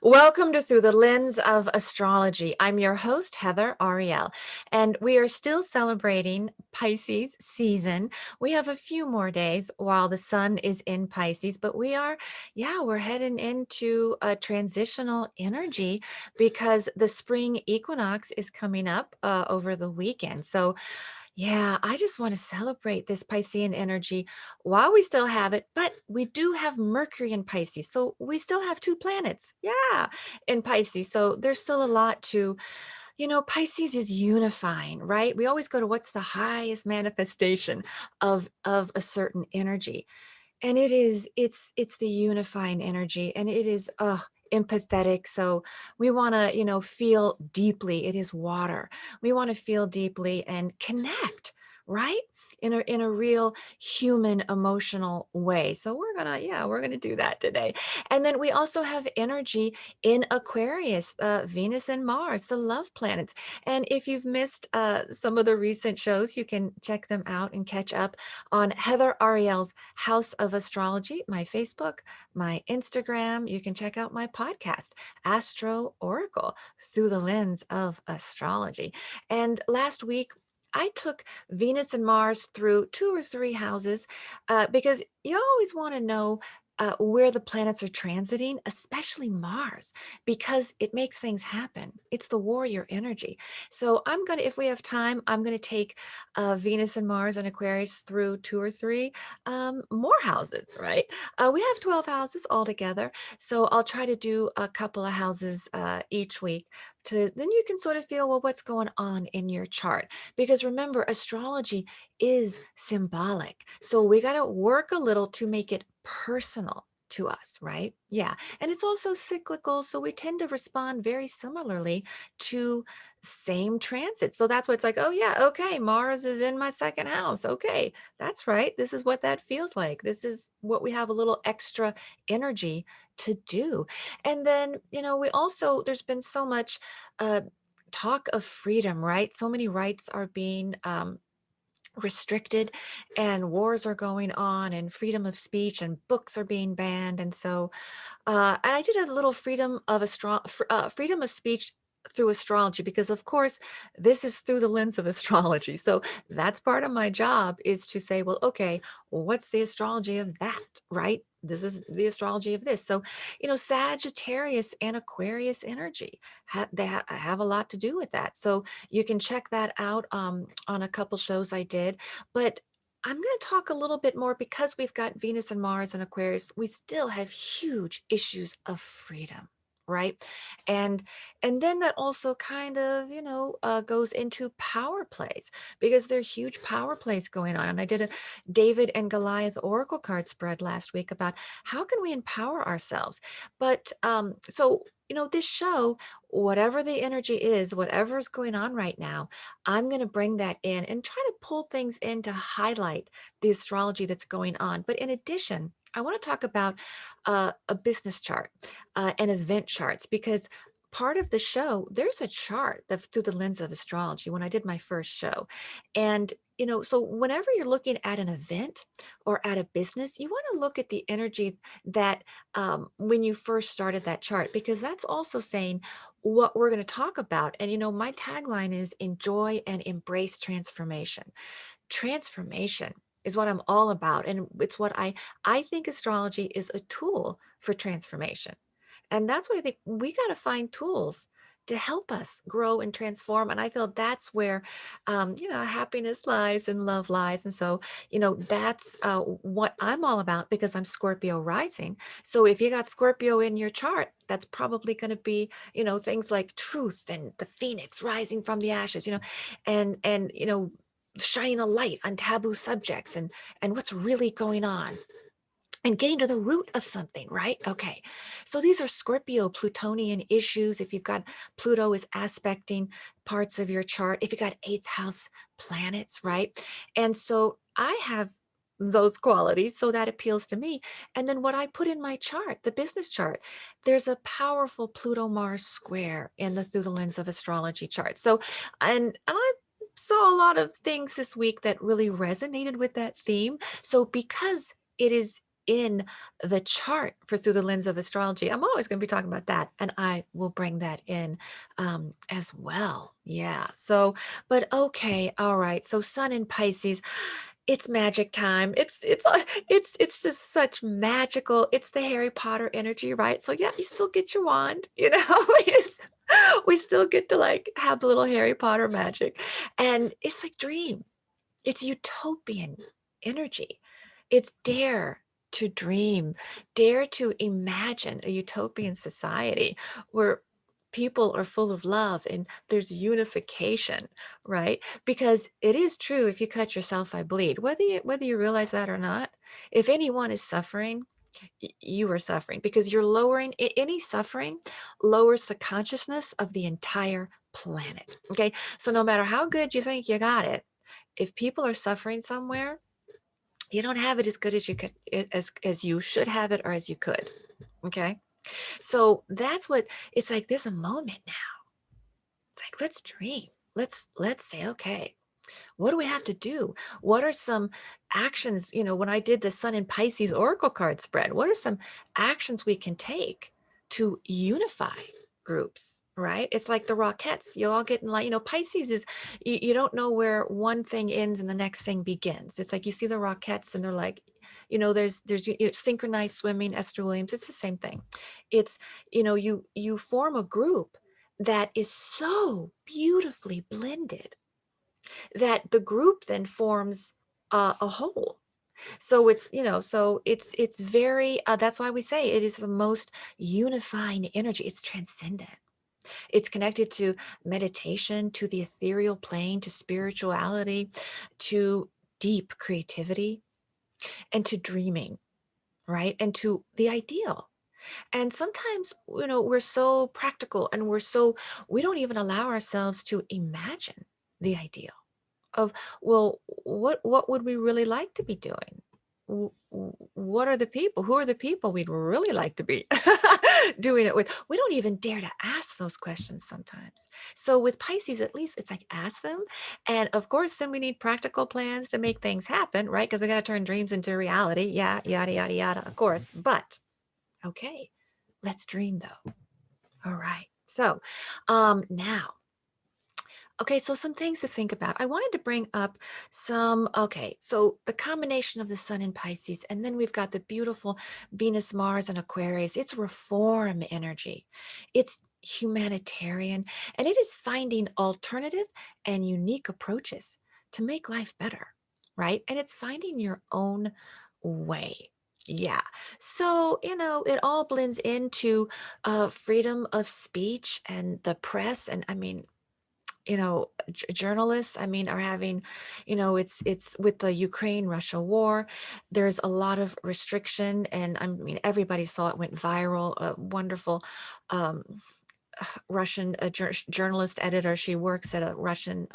Welcome to Through the Lens of Astrology. I'm your host, Heather Arielle, and we are still celebrating Pisces season. We have a few more days while the sun is in Pisces, but we're heading into a transitional energy because the spring equinox is coming up over the weekend. So yeah, I just want to celebrate this Piscean energy while we still have it, but we do have Mercury in Pisces. So we still have two planets, yeah, in Pisces. So there's still a lot to, Pisces is unifying, right? We always go to what's the highest manifestation of a certain energy. And it's the unifying energy, and it is empathetic. So we want to, feel deeply. It is water. We want to feel deeply and connect, right? In a real human emotional way. So we're gonna do that today. And then we also have energy in Aquarius, Venus and Mars, the love planets. And if you've missed some of the recent shows, you can check them out and catch up on Heather Arielle's House of Astrology, my Facebook, my Instagram. You can check out my podcast, Astro Oracle, through the lens of astrology. And last week, I took Venus and Mars through two or three houses because you always want to know where the planets are transiting, especially Mars, because it makes things happen. It's the warrior energy. So if we have time, I'm going to take Venus and Mars and Aquarius through two or three more houses, right? We have 12 houses altogether. So I'll try to do a couple of houses each week then you can sort of feel, well, what's going on in your chart? Because remember, astrology is symbolic. So we got to work a little to make it personal to us, right? Yeah. And it's also cyclical. So we tend to respond very similarly to same transit. So that's what it's like, oh, yeah, okay, Mars is in my second house. Okay, that's right. This is what that feels like. This is what we have a little extra energy to do. And then, there's been so much uh, talk of freedom, right? So many rights are being restricted, and wars are going on, and freedom of speech and books are being banned. And so and I did a little freedom of speech through astrology, because of course this is through the lens of astrology. So that's part of my job, is to say, well, okay, what's the astrology of that, right? This is the astrology of this. So, Sagittarius and Aquarius energy, have a lot to do with that. So you can check that out on a couple shows I did. But I'm going to talk a little bit more, because we've got Venus and Mars and Aquarius. We still have huge issues of freedom, right? And and then that also kind of, goes into power plays, because there are huge power plays going on. And I did a David and Goliath oracle card spread last week about how can we empower ourselves. But this show, whatever the energy is, whatever's going on right now, I'm going to bring that in and try to pull things in to highlight the astrology that's going on. But in addition, I want to talk about a business chart and event charts, because part of the show, there's a chart through the lens of astrology when I did my first show. And so whenever you're looking at an event or at a business, you want to look at the energy that when you first started that chart, because that's also saying what we're going to talk about. And my tagline is enjoy and embrace transformation. Transformation is what I'm all about, and it's what I think astrology is a tool for transformation. And that's what I think, we got to find tools to help us grow and transform. And I feel that's where, happiness lies and love lies. And so, that's what I'm all about, because I'm Scorpio rising. So if you got Scorpio in your chart, that's probably going to be, things like truth and the phoenix rising from the ashes, and shining a light on taboo subjects, and what's really going on, and getting to the root of something, right? Okay. So these are Scorpio Plutonian issues. If you've got Pluto is aspecting parts of your chart, if you got eighth house planets, right? And so I have those qualities, so that appeals to me. And then what I put in my chart, the business chart, there's a powerful Pluto Mars square in the through the lens of astrology chart. So, and I saw a lot of things this week that really resonated with that theme. So because it is in the chart for Through the Lens of Astrology. I'm always going to be talking about that, and I will bring that in as well. Yeah. So, but okay, all right. So Sun in Pisces, it's magic time. It's just such magical. It's the Harry Potter energy, right? So yeah, you still get your wand, you know. We still get to like have the little Harry Potter magic, and it's like dream. It's utopian energy. It's dare to dream, dare to imagine a utopian society where people are full of love and there's unification, right? Because it is true, if you cut yourself, I bleed. Whether you realize that or not, if anyone is suffering, you are suffering because you're lowering any suffering lowers the consciousness of the entire planet. Okay. So no matter how good you think you got it, if people are suffering somewhere, you don't have it as good as you could, as you should have it, or as you could. Okay. So that's what it's like. There's a moment now. It's like, let's dream. Let's say, okay, what do we have to do? What are some actions? When I did the Sun in Pisces Oracle card spread, what are some actions we can take to unify groups? Right? It's like the Rockettes. You all get in line. Pisces is, you don't know where one thing ends and the next thing begins. It's like you see the Rockettes and they're like, there's synchronized swimming, Esther Williams. It's the same thing. It's, you form a group that is so beautifully blended that the group then forms a whole. So it's very, that's why we say it is the most unifying energy. It's transcendent. It's connected to meditation, to the ethereal plane, to spirituality, to deep creativity, and to dreaming, right? And to the ideal. And sometimes, we're so practical and we don't even allow ourselves to imagine the ideal of, well, what would we really like to be doing? What are the people? Who are the people we'd really like to be doing it with? We don't even dare to ask those questions sometimes. So with Pisces, at least it's like ask them. And of course, then we need practical plans to make things happen, right? Because we got to turn dreams into reality. Yeah, yada, yada, yada, of course. But okay, let's dream though. All right. So now, okay, so some things to think about. I wanted to bring up so the combination of the Sun in Pisces, and then we've got the beautiful Venus, Mars, and Aquarius. It's reform energy, it's humanitarian, and it is finding alternative and unique approaches to make life better, right? And it's finding your own way. Yeah. So, it all blends into freedom of speech and the press. And I mean, journalists, I mean, are having, it's with the Ukraine Russia war, there's a lot of restriction, and I mean everybody saw it, went viral. A wonderful um Russian journalist editor, she works at a Russian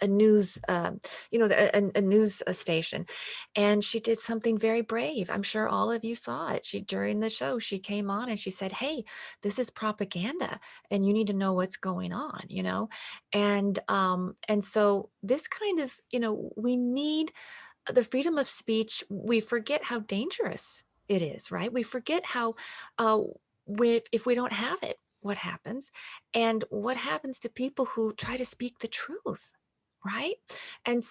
a news, a news station, and she did something very brave. I'm sure all of you saw it. During the show, she came on and she said, "Hey, this is propaganda, and you need to know what's going on." And so this kind of, we need the freedom of speech. We forget how dangerous it is, right? We forget how, uh, if we don't have it, what happens, and what happens to people who try to speak the truth, right? And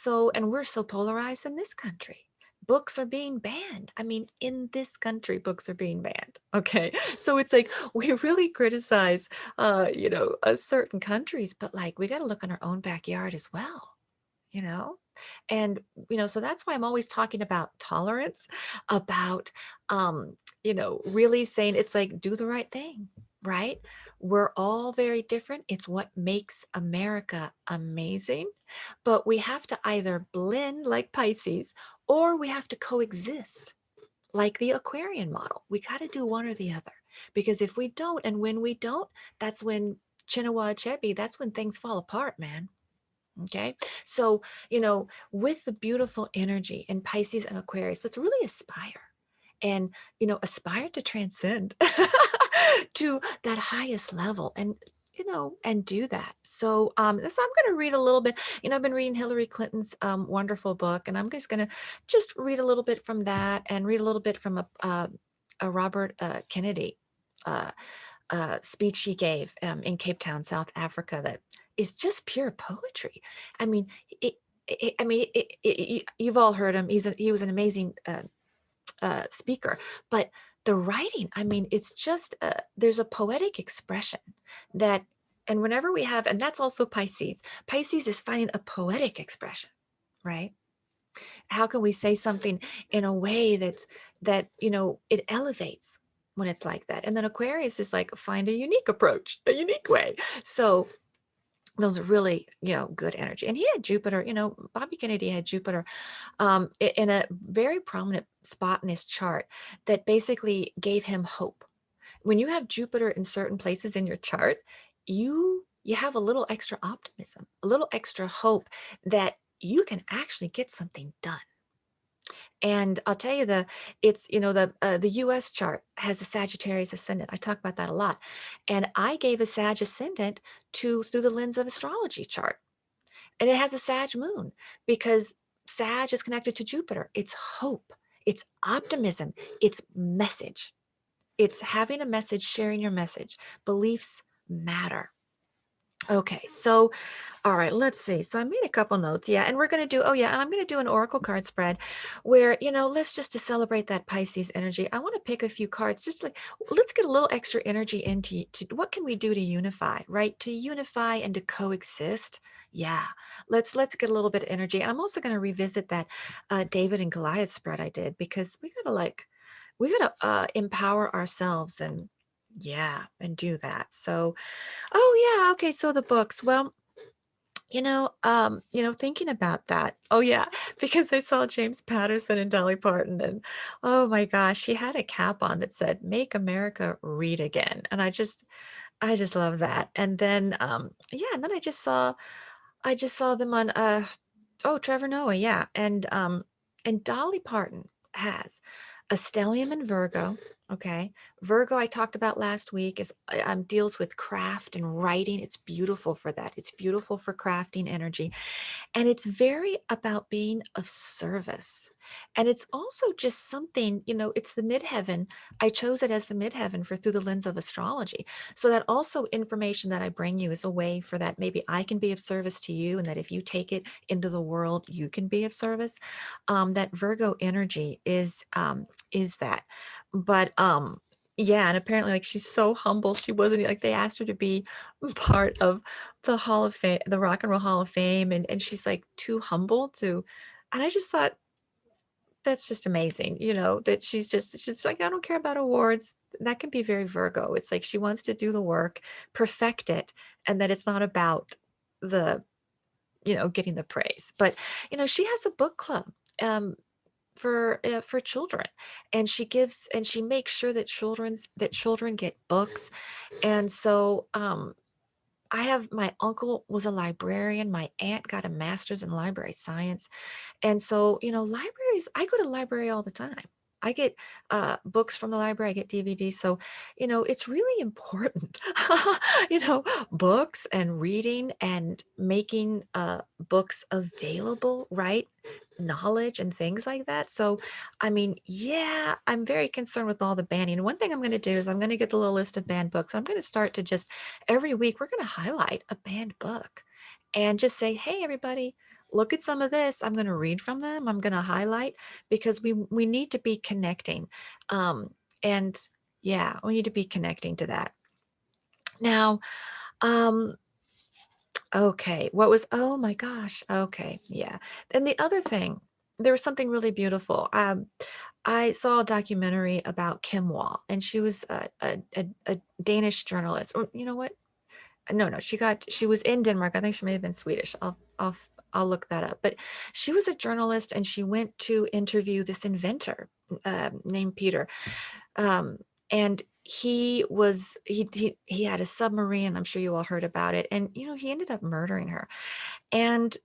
we're so polarized in this country. Books are being banned. I mean, in this country, books are being banned. Okay. So it's like we really criticize, certain countries, but like we got to look in our own backyard as well, you know? And, so that's why I'm always talking about tolerance, about, really saying it's like, do the right thing, right? We're all very different. It's what makes America amazing. But we have to either blend like Pisces, or we have to coexist like the Aquarian model. We got to do one or the other. Because if we don't, and when we don't, that's when Chinua Achebe, that's when things fall apart, man. Okay. So, with the beautiful energy in Pisces and Aquarius, let's really aspire and, aspire to transcend to that highest level. And and do that. So I'm going to read a little bit. I've been reading Hillary Clinton's wonderful book, and I'm just going to just read a little bit from that and read a little bit from a Robert Kennedy uh, speech she gave in Cape Town, South Africa, that is just pure poetry. I mean, you've all heard him. He was an amazing speaker, but the writing, I mean, it's just there's a poetic expression that, and whenever we have, and that's also Pisces. Pisces is finding a poetic expression, right? How can we say something in a way that it elevates when it's like that? And then Aquarius is like, find a unique approach, a unique way. So those are really, good energy. And he had Jupiter, Bobby Kennedy had Jupiter in a very prominent spot in his chart that basically gave him hope. When you have Jupiter in certain places in your chart, you have a little extra optimism, a little extra hope that you can actually get something done. And I'll tell you, the US chart has a Sagittarius ascendant. I talk about that a lot. And I gave a Sag ascendant to through the lens of astrology chart. And it has a Sag moon because Sag is connected to Jupiter. It's hope, it's optimism, it's message. It's having a message, sharing your message. Beliefs matter. Okay, so all right, let's see. So I made a couple notes. Yeah, and we're going to do, oh, yeah, and I'm going to do an oracle card spread where, let's just to celebrate that Pisces energy. I want to pick a few cards, just like, let's get a little extra energy into to what can we do to unify, right? To unify and to coexist. Yeah, let's get a little bit of energy. And I'm also going to revisit that David and Goliath spread I did because we gotta empower ourselves and yeah, and do that. So, oh yeah, okay. So the books. Well, thinking about that. Oh yeah, because I saw James Patterson and Dolly Parton, and oh my gosh, he had a cap on that said "Make America Read Again," and I just love that. And then, yeah, and then I just saw them on oh, Trevor Noah, yeah, and Dolly Parton has a stellium in Virgo. Okay, Virgo I talked about last week is deals with craft and writing. It's beautiful for that. It's beautiful for crafting energy. And it's very about being of service. And it's also just something, it's the midheaven. I chose it as the midheaven for through the lens of astrology. So that also information that I bring you is a way for that maybe I can be of service to you, and that if you take it into the world, you can be of service. That Virgo energy is that. But yeah, and apparently like she's so humble. She wasn't like they asked her to be part of the Hall of Fame, the Rock and Roll Hall of Fame, and she's like too humble to, and I just thought that's just amazing, that she's like, I don't care about awards. That can be very Virgo. It's like she wants to do the work, perfect it, and that it's not about the, getting the praise. But she has a book club for children, and she makes sure that children get books. And so I have my uncle was a librarian. My aunt got a master's in library science. And so, libraries, I go to the library all the time. I get books from the library, I get DVDs. So, it's really important, books and reading and making books available, right? Knowledge and things like that. So, I mean, yeah, I'm very concerned with all the banning. One thing I'm going to do is I'm going to get the little list of banned books. I'm going to start to just every week, we're going to highlight a banned book and just say, hey, everybody, look at some of this. I'm going to read from them. I'm going to highlight because we need to be connecting. And yeah, we need to be connecting to that. Now, um, okay, oh my gosh. Okay, yeah. And the other thing, there was something really beautiful. I saw a documentary about Kim Wall, and she was a Danish journalist. Or you know what? No, no, she was in Denmark. I think she may have been Swedish. I'll look that up. But she was a journalist, and she went to interview this inventor named Peter. Um, and he had a submarine. I'm sure you all heard about it. And he ended up murdering her. And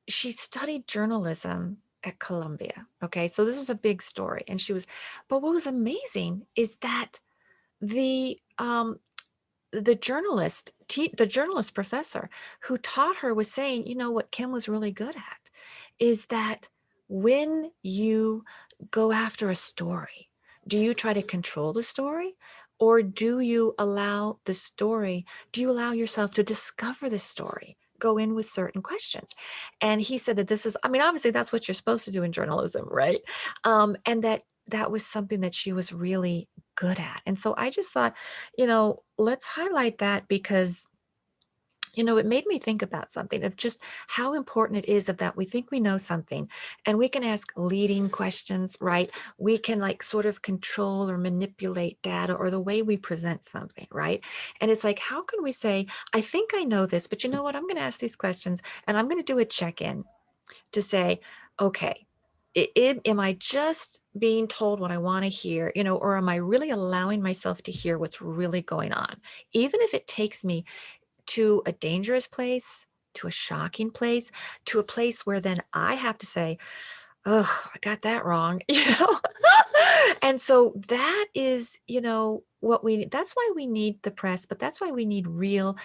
she studied journalism at Columbia. Okay, so this was a big story. But what was amazing is that the the journalist professor who taught her was saying, what Kim was really good at is that when you go after a story, do you try to control the story, or do you allow yourself to discover the story? Go in with certain questions. And he said that this is, I mean, obviously that's what you're supposed to do in journalism, right? And that was something that she was really good at. And so I just thought, let's highlight that because it made me think about something of just how important it is of that we think we know something and we can ask leading questions, right? We can like sort of control or manipulate data or the way we present something, right? And it's like, how can we say, I think I know this, but you know what? I'm going to ask these questions and I'm going to do a check-in to say, okay, am I just being told what I want to hear, or am I really allowing myself to hear what's really going on? Even if it takes me to a dangerous place, to a shocking place, to a place where then I have to say, oh, I got that wrong, And so that is, what we need. That's why we need the press, but that's why we need real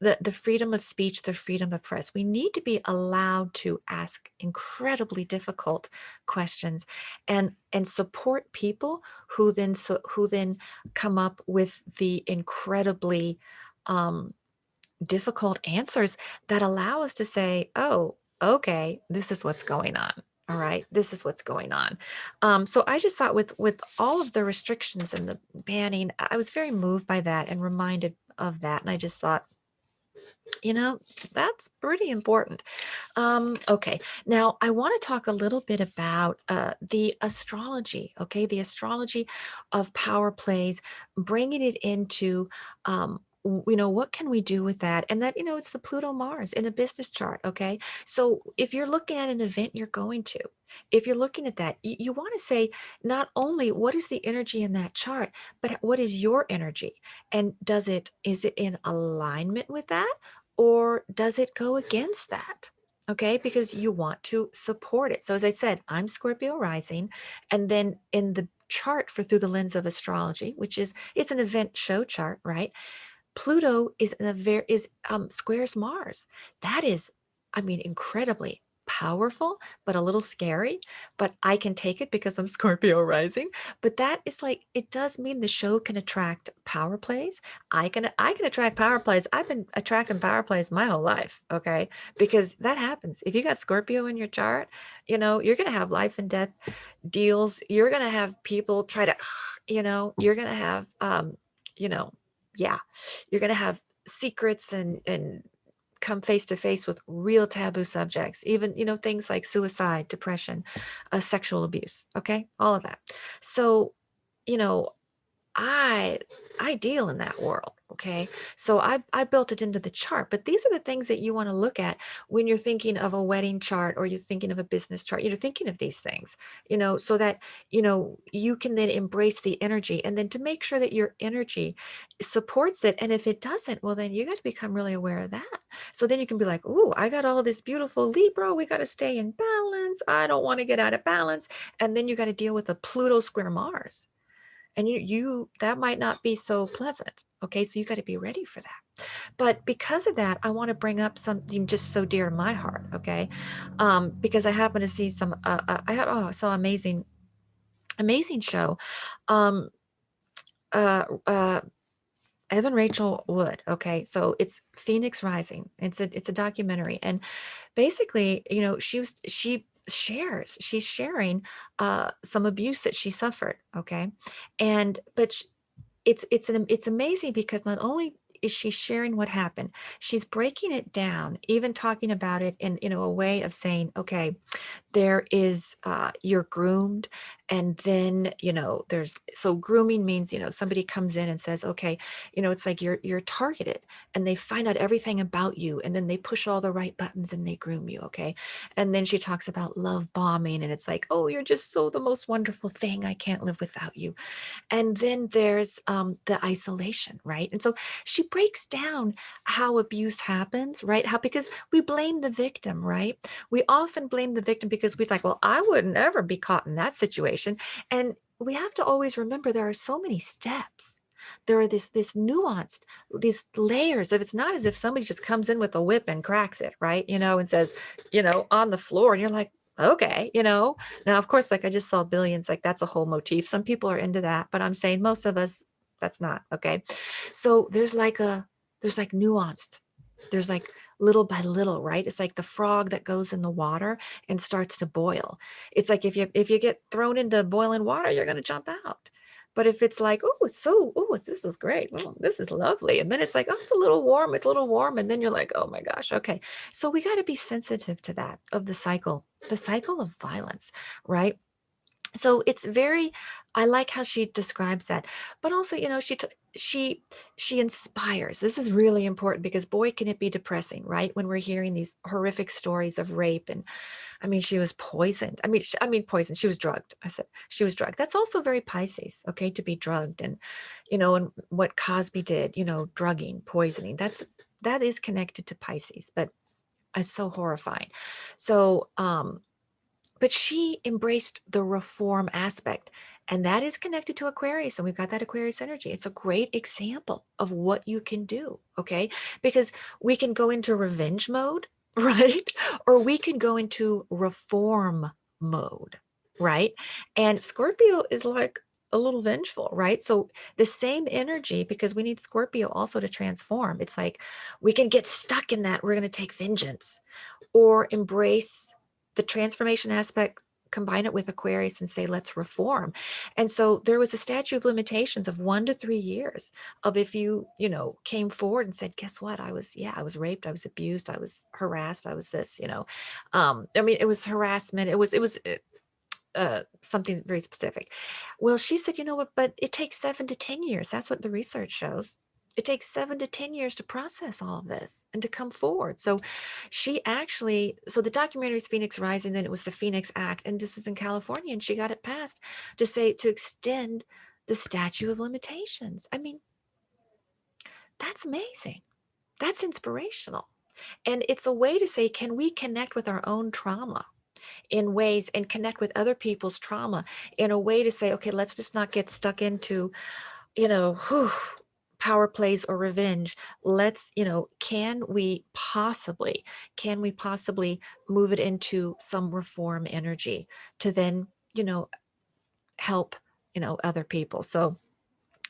the freedom of speech, the freedom of press. We need to be allowed to ask incredibly difficult questions and support people who then come up with the incredibly um difficult answers that allow us to say, oh, okay, this is what's going on. All right, this is what's going on. So I just thought with all of the restrictions and the banning, I was very moved by that and reminded of that. And I just thought, you know, that's pretty important. Okay, now I want to talk a little bit about the astrology, okay? The astrology of power plays, bringing it into, what can we do with that? And that, it's the Pluto Mars in a business chart, okay? So if you're looking at an event you're going to, if you're looking at that, you want to say not only what is the energy in that chart, but what is your energy? And is it in alignment with that? Or does it go against that? Okay, because you want to support it. So as I said, I'm Scorpio rising, and then in the chart for through the lens of astrology, which is it's an event show chart, right? Pluto is in a very is squares Mars. That is, I mean, incredibly powerful, but a little scary. But I can take it because I'm Scorpio rising. But that is like it does mean the show can attract power plays. I can attract power plays. I've been attracting power plays my whole life, okay? Because that happens. If you got Scorpio in your chart, you're gonna have life and death deals. You're gonna have people try to, you're gonna have you know, yeah, you're going to have secrets and come face to face with real taboo subjects, even, things like suicide, depression, sexual abuse. Okay. All of that. So, you know, I I deal in that world, okay? So I built it into the chart, but these are the things that you want to look at when you're thinking of a wedding chart or you're thinking of a business chart. You're thinking of these things, so that you can then embrace the energy and then to make sure that your energy supports it. And if it doesn't, well, then you got to become really aware of that. So then you can be like, "Ooh, I got all this beautiful Libra. We got to stay in balance. I don't want to get out of balance." And then you got to deal with a Pluto square Mars, and you that might not be so pleasant. Okay, so you got to be ready for that. But because of that, I want to bring up something just so dear to my heart. Okay, because I happen to see some I saw amazing show, um uh uh Evan Rachel Wood. Okay, so it's Phoenix Rising. It's a documentary, and basically, she's sharing some abuse that she suffered. Okay, and but it's amazing because not only is she sharing what happened, she's breaking it down, even talking about it in a way of saying, okay, there is you're groomed, and then there's so grooming means somebody comes in and says, okay, it's like you're targeted, and they find out everything about you, and then they push all the right buttons and they groom you. Okay, and then she talks about love bombing, and it's like, oh, you're just so the most wonderful thing, I can't live without you. And then there's the isolation, right? And so she breaks down how abuse happens, right? How, because we blame the victim, right? We often blame the victim because we think, well, I would never be caught in that situation. And we have to always remember there are so many steps. There are this nuanced, these layers of, it's not as if somebody just comes in with a whip and cracks it, right? And says, on the floor, and you're like, okay, now of course, like I just saw Billions, like that's a whole motif. Some people are into that, but I'm saying most of us, that's not okay. So there's like nuanced, there's like little by little, right? It's like the frog that goes in the water and starts to boil. It's like if you get thrown into boiling water, you're going to jump out. But if it's like, oh, this is great. Oh, this is lovely. And then it's like, oh, it's a little warm. It's a little warm. And then you're like, oh my gosh. Okay. So we got to be sensitive to that, of the cycle of violence, right? So it's very, I like how she describes that, but also, she inspires. This is really important, because boy, can it be depressing, right? When we're hearing these horrific stories of rape. And I mean, she was poisoned. I mean, poisoned. She was drugged. I said she was drugged. That's also very Pisces, okay, to be drugged. And what Cosby did, drugging, poisoning, that is connected to Pisces, but it's so horrifying. So, but she embraced the reform aspect, and that is connected to Aquarius. And we've got that Aquarius energy. It's a great example of what you can do, okay? Because we can go into revenge mode, right? Or we can go into reform mode, right? And Scorpio is like a little vengeful, right? So the same energy, because we need Scorpio also to transform. It's like we can get stuck in that. We're going to take vengeance, or embrace the transformation aspect, combine it with Aquarius and say, let's reform. And so there was a statute of limitations of 1 to 3 years of, if came forward and said, guess what? I was raped, I was abused, I was harassed, I was this. I mean, it was harassment. It was something very specific. Well, she said, you know what, but it takes 7 to 10 years. That's what the research shows. It takes 7 to 10 years to process all of this and to come forward. So so the documentary is Phoenix Rising, then it was the Phoenix Act, and this is in California, and she got it passed to extend the statute of limitations. I mean, that's amazing. That's inspirational. And it's a way to say, can we connect with our own trauma in ways, and connect with other people's trauma in a way to say, okay, let's just not get stuck into, whew, power plays or revenge. Let's, can we possibly move it into some reform energy to then, help, other people. So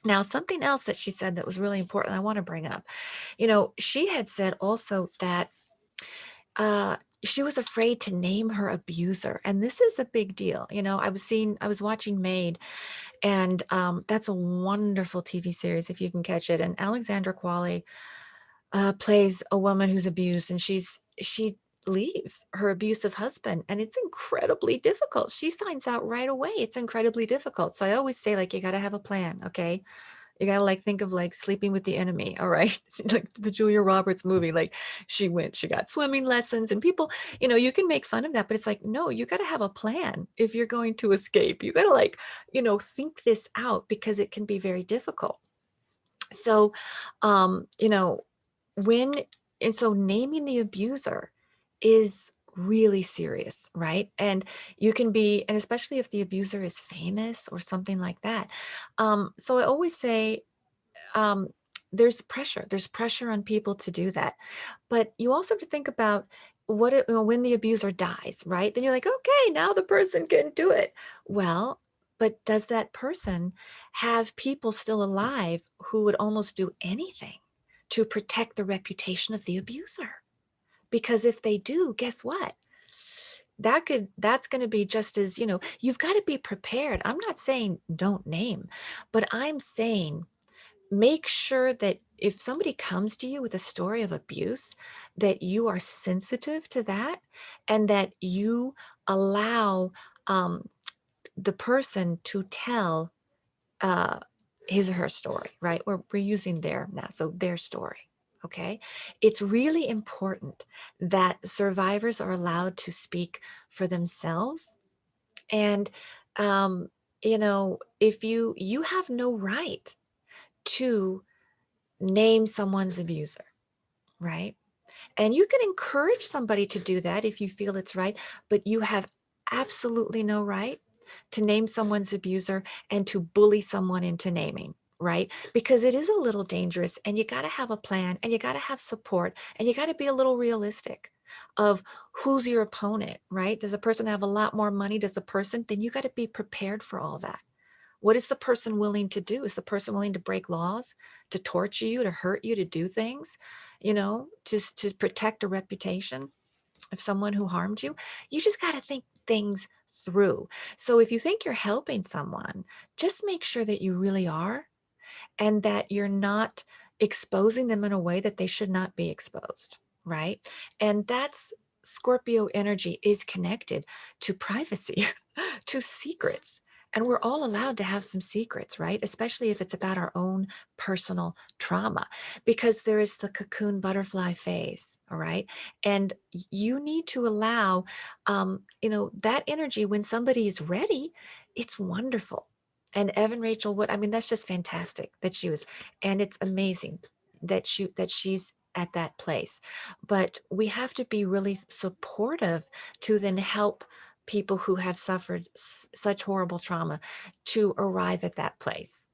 now, something else that she said that was really important, I want to bring up. She had said also that uh, she was afraid to name her abuser. And this is a big deal. I was watching Maid, and that's a wonderful TV series if you can catch it. And Alexandra Qualley plays a woman who's abused, and she leaves her abusive husband, and it's incredibly difficult. She finds out right away it's incredibly difficult. So I always say, like, you got to have a plan, okay? You gotta like think of like Sleeping with the Enemy, all right? Like the Julia Roberts movie, like she got swimming lessons, and people, you can make fun of that, but it's like, no, you gotta have a plan if you're going to escape. You gotta like, think this out, because it can be very difficult. So, you know, when, and so naming the abuser is really serious, right? And you can be, and especially if the abuser is famous or something like that. So I always say, um, there's pressure on people to do that, but you also have to think about when the abuser dies, right? Then you're like, okay, now the person can do it. Well, but does that person have people still alive who would almost do anything to protect the reputation of the abuser? Because if they do, guess what? That's going to be just as, you've got to be prepared. I'm not saying don't name, but I'm saying make sure that if somebody comes to you with a story of abuse, that you are sensitive to that, and that you allow um, the person to tell uh, his or her story, right? We're using their now, so their story. Okay. It's really important that survivors are allowed to speak for themselves. And, um, if you have no right to name someone's abuser, right? And you can encourage somebody to do that if you feel it's right, but you have absolutely no right to name someone's abuser and to bully someone into naming. right? Because it is a little dangerous and you got to have a plan and you got to have support and you got to be a little realistic of who's your opponent, right? Does the person have a lot more money? Does the person, then you got to be prepared for all that. What is the person willing to do? Is the person willing to break laws, to torture you, to hurt you, to do things, just to protect a reputation of someone who harmed you? You just got to think things through. So if you think you're helping someone, just make sure that you really are and that you're not exposing them in a way that they should not be exposed, right? And that's Scorpio energy is connected to privacy, to secrets. And we're all allowed to have some secrets, right? Especially if it's about our own personal trauma, because there is the cocoon butterfly phase, all right? And you need to allow, that energy when somebody is ready, it's wonderful. And Evan Rachel Wood, I mean, that's just fantastic that she was, and it's amazing that she's at that place. But we have to be really supportive to then help people who have suffered such horrible trauma to arrive at that place.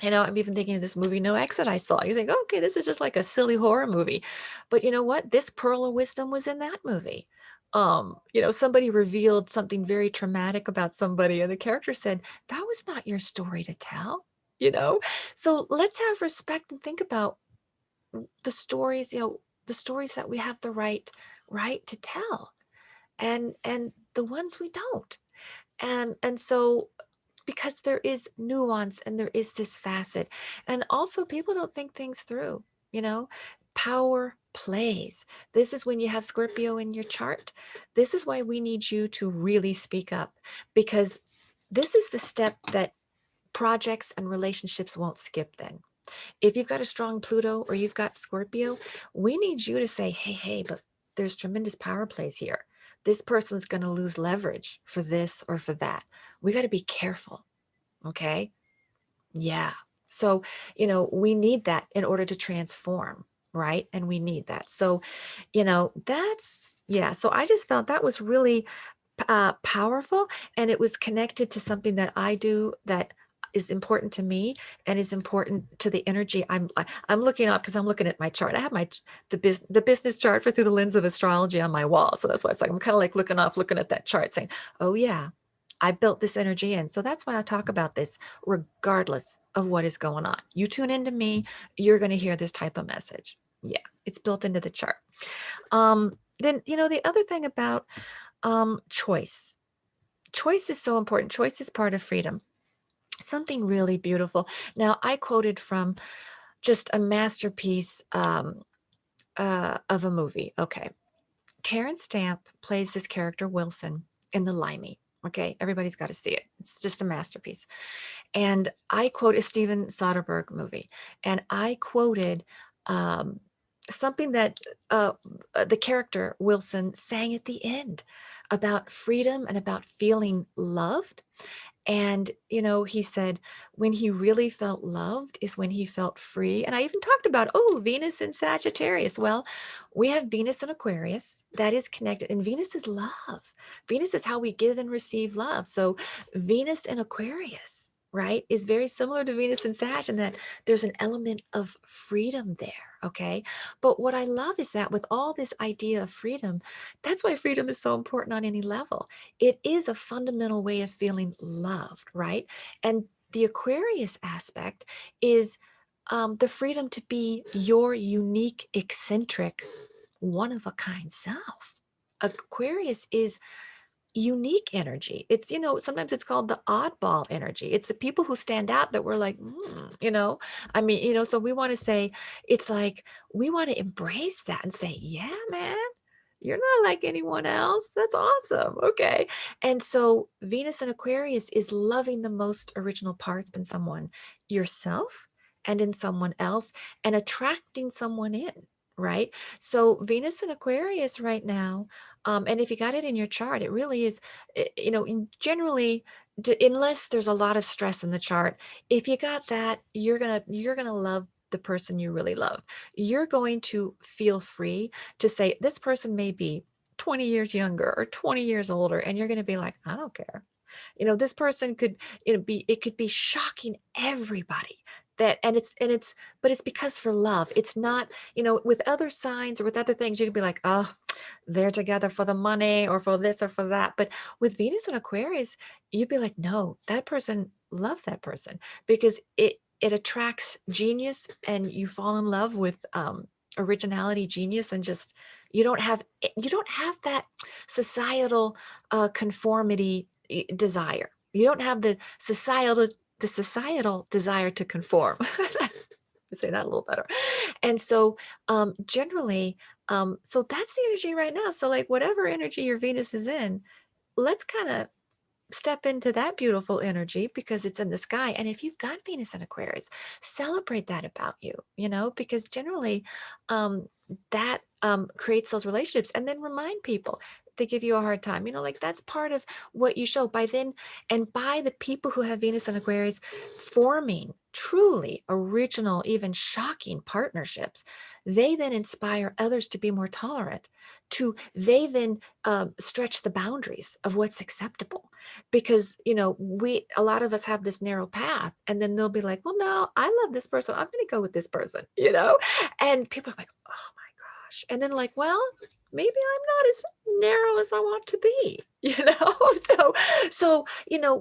I'm even thinking of this movie No Exit I saw. You think, okay, this is just like a silly horror movie. But you know what? This pearl of wisdom was in that movie. Somebody revealed something very traumatic about somebody, and the character said, that was not your story to tell, you know? So let's have respect and think about the stories, the stories that we have the right to tell and the ones we don't. And so because there is nuance and there is this facet. And also, people don't think things through, you know, power plays. This is when you have Scorpio in your chart. This is why we need you to really speak up, because this is the step that projects and relationships won't skip then. If you've got a strong Pluto or you've got Scorpio, we need you to say, hey, but there's tremendous power plays here. This person's going to lose leverage for this or for that. We got to be careful. Okay. Yeah. So, we need that in order to transform, right? And we need that. So, yeah. So I just felt that was really powerful, and it was connected to something that I do that is important to me and is important to the energy I'm looking up, because I'm looking at my chart. I have the business chart for Through the Lens of Astrology on my wall. So that's why it's like I'm kind of like looking at that chart saying, oh yeah, I built this energy in. So that's why I talk about this regardless of what is going on. You tune into me, you're going to hear this type of message. Yeah, it's built into the chart. Then, the other thing about choice. Choice is so important. Choice is part of freedom. Something really beautiful. Now, I quoted from just a masterpiece of a movie. Okay. Terrence Stamp plays this character, Wilson, in The Limey. Okay. Everybody's got to see it. It's just a masterpiece. And I quote a Steven Soderbergh movie. And I quoted something that the character Wilson sang at the end about freedom and about feeling loved. And, he said, when he really felt loved is when he felt free. And I even talked about, Venus in Sagittarius. Well, we have Venus in Aquarius that is connected, and Venus is love. Venus is how we give and receive love. So Venus in Aquarius, right, is very similar to Venus in Sag, in that there's an element of freedom there. Okay. But what I love is that with all this idea of freedom, that's why freedom is so important on any level. It is a fundamental way of feeling loved, right? And the Aquarius aspect is the freedom to be your unique, eccentric, one of a kind self. Aquarius is unique energy. It's, sometimes it's called the oddball energy. It's the people who stand out that we're like, I mean, so we want to say, it's like, we want to embrace that and say, yeah, man, you're not like anyone else. That's awesome. Okay. And so Venus in Aquarius is loving the most original parts in someone, yourself and in someone else, and attracting someone in. Right. So Venus in Aquarius right now, and if you got it in your chart, it really is, generally, unless there's a lot of stress in the chart, if you got that, you're gonna love the person you really love. You're going to feel free to say, this person may be 20 years younger or 20 years older, and you're going to be like, I don't care. This person could, it could be shocking everybody that, but it's because for love. It's not, with other signs or with other things, you could be like, oh, they're together for the money or for this or for that. But with Venus and Aquarius, you'd be like, no, that person loves that person because it attracts genius, and you fall in love with originality, genius, and just you don't have that societal conformity desire. You don't have the societal desire to conform. Say that a little better. And so generally, so that's the energy right now. So like whatever energy your Venus is in, let's kind of step into that beautiful energy because it's in the sky. And if you've got Venus in Aquarius, celebrate that about you, because generally that creates those relationships. And then remind people, they give you a hard time, like that's part of what you show by then. And by the people who have Venus in Aquarius forming truly original, even shocking partnerships, they then inspire others to be more tolerant, they then stretch the boundaries of what's acceptable, because a lot of us have this narrow path, and then they'll be like, well, no, I love this person, I'm going to go with this person, and people are like, oh my gosh, and then like, well, maybe I'm not as narrow as I want to be, so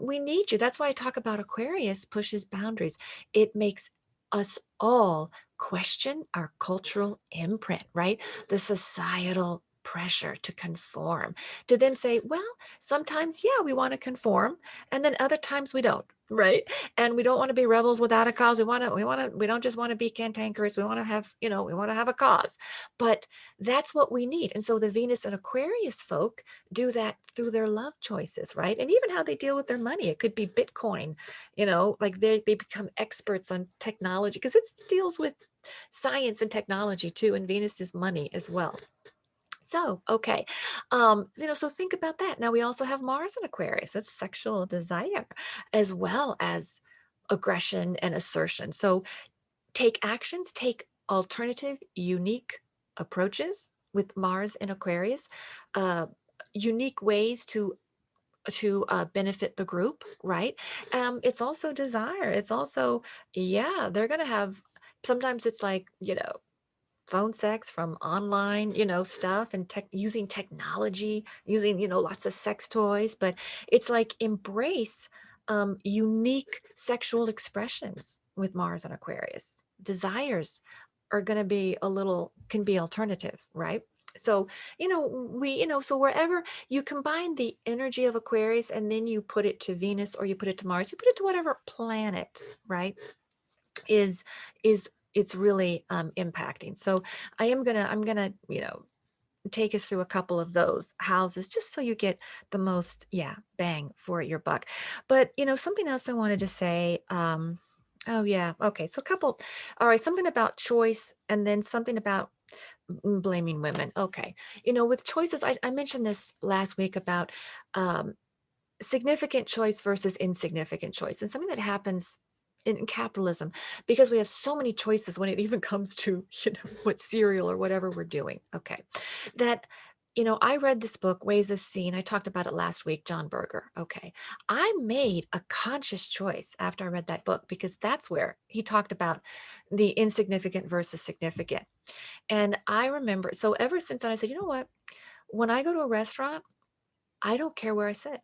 we need you. That's why I talk about Aquarius pushes boundaries. It makes us all question our cultural imprint, right? The societal pressure to conform, to then say, well, sometimes, yeah, we want to conform, and then other times we don't, right? And we don't want to be rebels without a cause. We don't just want to be cantankerous. We want to have, we want to have a cause. But that's what we need. And so the Venus and Aquarius folk do that through their love choices, right? And even how they deal with their money. It could be Bitcoin, like they become experts on technology because it deals with science and technology too. And Venus is money as well. So, okay. So think about that. Now we also have Mars in Aquarius. That's sexual desire as well as aggression and assertion. So take actions, take alternative, unique approaches with Mars in Aquarius, uh, unique ways to benefit the group, right? It's also desire. It's also, yeah, they're gonna have. Sometimes it's like, phone sex from online, stuff, and using technology, using, lots of sex toys, but it's like embrace unique sexual expressions with Mars and Aquarius. Desires are going to be can be alternative, right? So, so wherever you combine the energy of Aquarius and then you put it to Venus or you put it to Mars, you put it to whatever planet, right? is is it's really impacting. So I'm gonna take us through a couple of those houses just so you get the most, yeah, bang for your buck. But something else I wanted to say, oh yeah, okay, so a couple, all right, something about choice and then something about blaming women. Okay, with choices, I mentioned this last week about um significant choice versus insignificant choice, and something that happens in capitalism because we have so many choices when it even comes to what cereal or whatever we're doing. Okay, that I read this book, Ways of Seeing. I talked about it last week, John Berger. Okay, I made a conscious choice after I read that book because that's where he talked about the insignificant versus significant. And I remember, so ever since then I said, you know what, when I go to a restaurant, I don't care where I sit.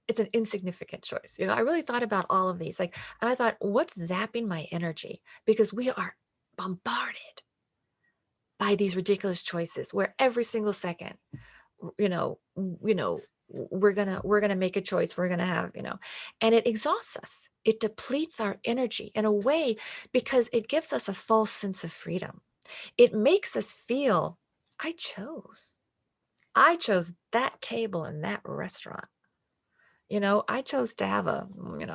It's an insignificant choice. I really thought about all of these. Like, and I thought, what's zapping my energy? Because we are bombarded by these ridiculous choices where every single second, we're gonna make a choice. We're gonna have, and it exhausts us. It depletes our energy in a way because it gives us a false sense of freedom. It makes us feel, I chose. I chose that table in that restaurant. I chose to have a,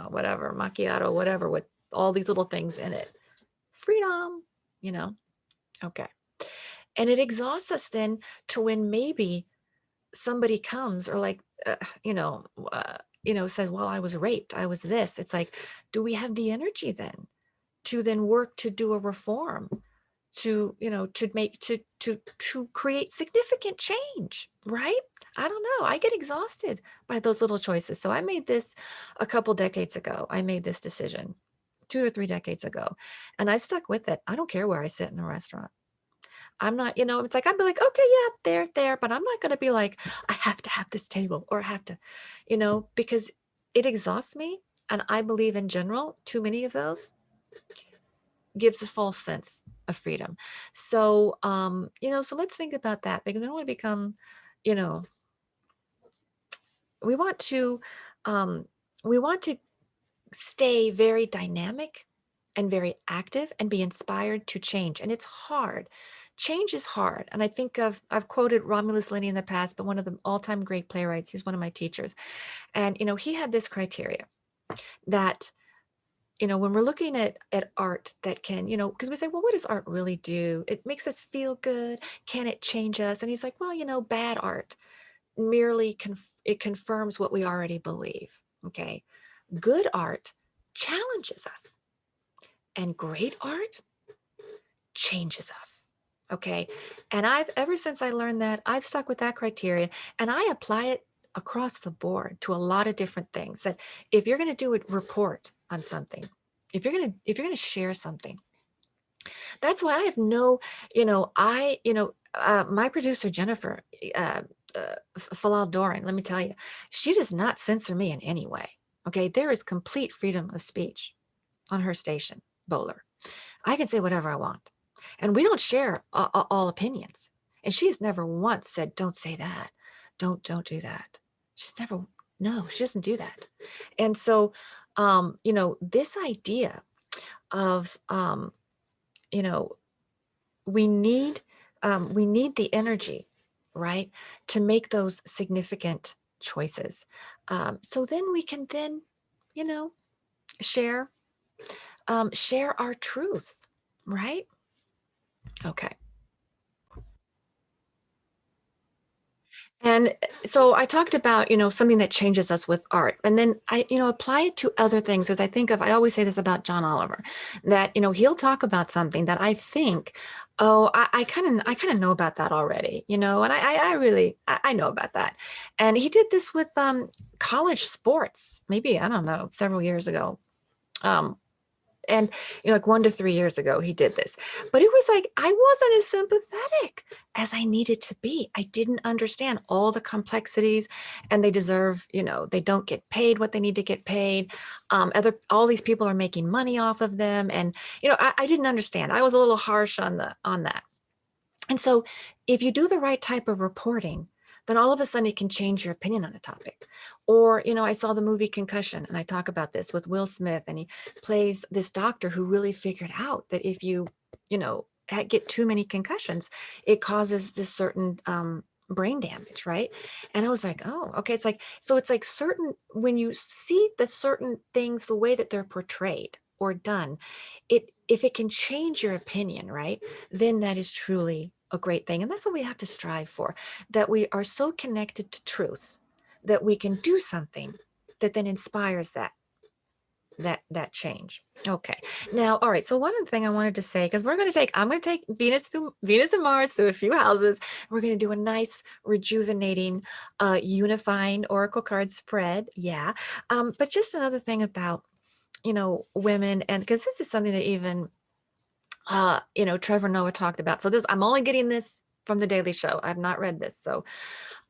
whatever, macchiato, whatever, with all these little things in it. Freedom, you know? Okay. And it exhausts us then to when maybe somebody comes or like, says, well, I was raped. I was this. It's like, do we have the energy then to then work to do a reform? To create significant change, right? I don't know. I get exhausted by those little choices. So I made this a couple decades ago. I made this decision 2 or 3 decades ago, and I stuck with it. I don't care where I sit in a restaurant. I'm not, it's like, I'd be like, okay, yeah, there, but I'm not going to be like, I have to have this table or I have to, because it exhausts me. And I believe in general, too many of those gives a false sense of freedom. So, so let's think about that because we don't want to become, you know, we want to, um, we want to stay very dynamic and very active and be inspired to change. And it's hard. Change is hard. And I think I've quoted Romulus Linney in the past, but one of the all-time great playwrights, he's one of my teachers. And, he had this criteria that, when we're looking at art that can, because we say, well, what does art really do? It makes us feel good. Can it change us? And he's like, well, bad art merely it confirms what we already believe. Okay. Good art challenges us, and great art changes us. Okay. And ever since I learned that, I've stuck with that criteria and I apply it across the board to a lot of different things. That if you're going to do a report on something, if you're going to share something, that's why I have no, my producer Jennifer, uh, Falal Doran, let me tell you, she does not censor me in any way. Okay, there is complete freedom of speech on her station, Bowler. I can say whatever I want, and we don't share all opinions. And she has never once said, "Don't say that, don't do that." She's never, no, she doesn't do that. And so, this idea of, you know, we need the energy, right, to make those significant choices. So then we can then, you know, share share our truths, right? Okay. And so I talked about, something that changes us with art. And then I, apply it to other things as I always say this about John Oliver, that, he'll talk about something that I think, oh, I kind of know about that already, and I really, I know about that. And he did this with college sports, maybe, I don't know, several years ago. Um, and like 1 to 3 years ago he did this, but it was like I wasn't as sympathetic as I needed to be. I didn't understand all the complexities, and they deserve, they don't get paid what they need to get paid. All these people are making money off of them, and I didn't understand. I was a little harsh on that. And so if you do the right type of reporting, then all of a sudden it can change your opinion on a topic. Or, I saw the movie Concussion, and I talk about this with Will Smith, and he plays this doctor who really figured out that if you get too many concussions, it causes this certain brain damage, right? And I was like, oh, okay. It's like certain, when you see that certain things, the way that they're portrayed or done, if it can change your opinion, right, then that is truly a great thing. And that's what we have to strive for, that we are so connected to truth that we can do something that then inspires that change. Okay. Now, all right. So one other thing I wanted to say, because I'm going to take Venus and Mars through a few houses. We're going to do a nice, rejuvenating, unifying oracle card spread. Yeah. But just another thing about, women, and because this is something that even Trevor Noah talked about. So I'm only getting this from the Daily Show. I've not read this. So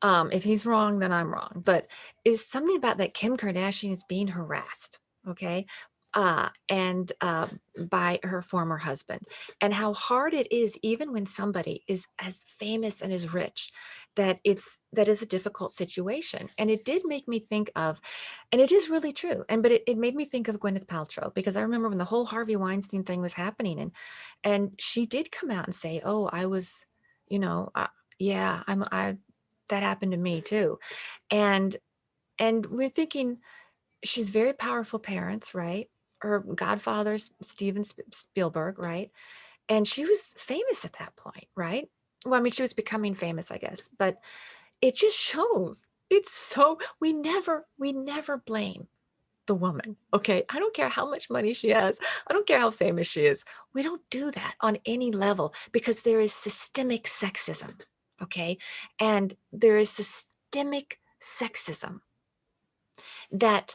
if he's wrong, then I'm wrong. But is something about that Kim Kardashian is being harassed, okay? And by her former husband, and how hard it is, even when somebody is as famous and as rich, that is a difficult situation. And it did make me think of, and it is really true. But it made me think of Gwyneth Paltrow, because I remember when the whole Harvey Weinstein thing was happening, and she did come out and say, "Oh, I was, yeah, I that happened to me too," and we're thinking, she's very powerful parents, right? Her godfather's Steven Spielberg, right? And she was famous at that point, right? Well, I mean, she was becoming famous, I guess, but it just shows. It's so, we never blame the woman. Okay. I don't care how much money she has. I don't care how famous she is. We don't do that on any level, because there is systemic sexism. Okay. And there is systemic sexism that,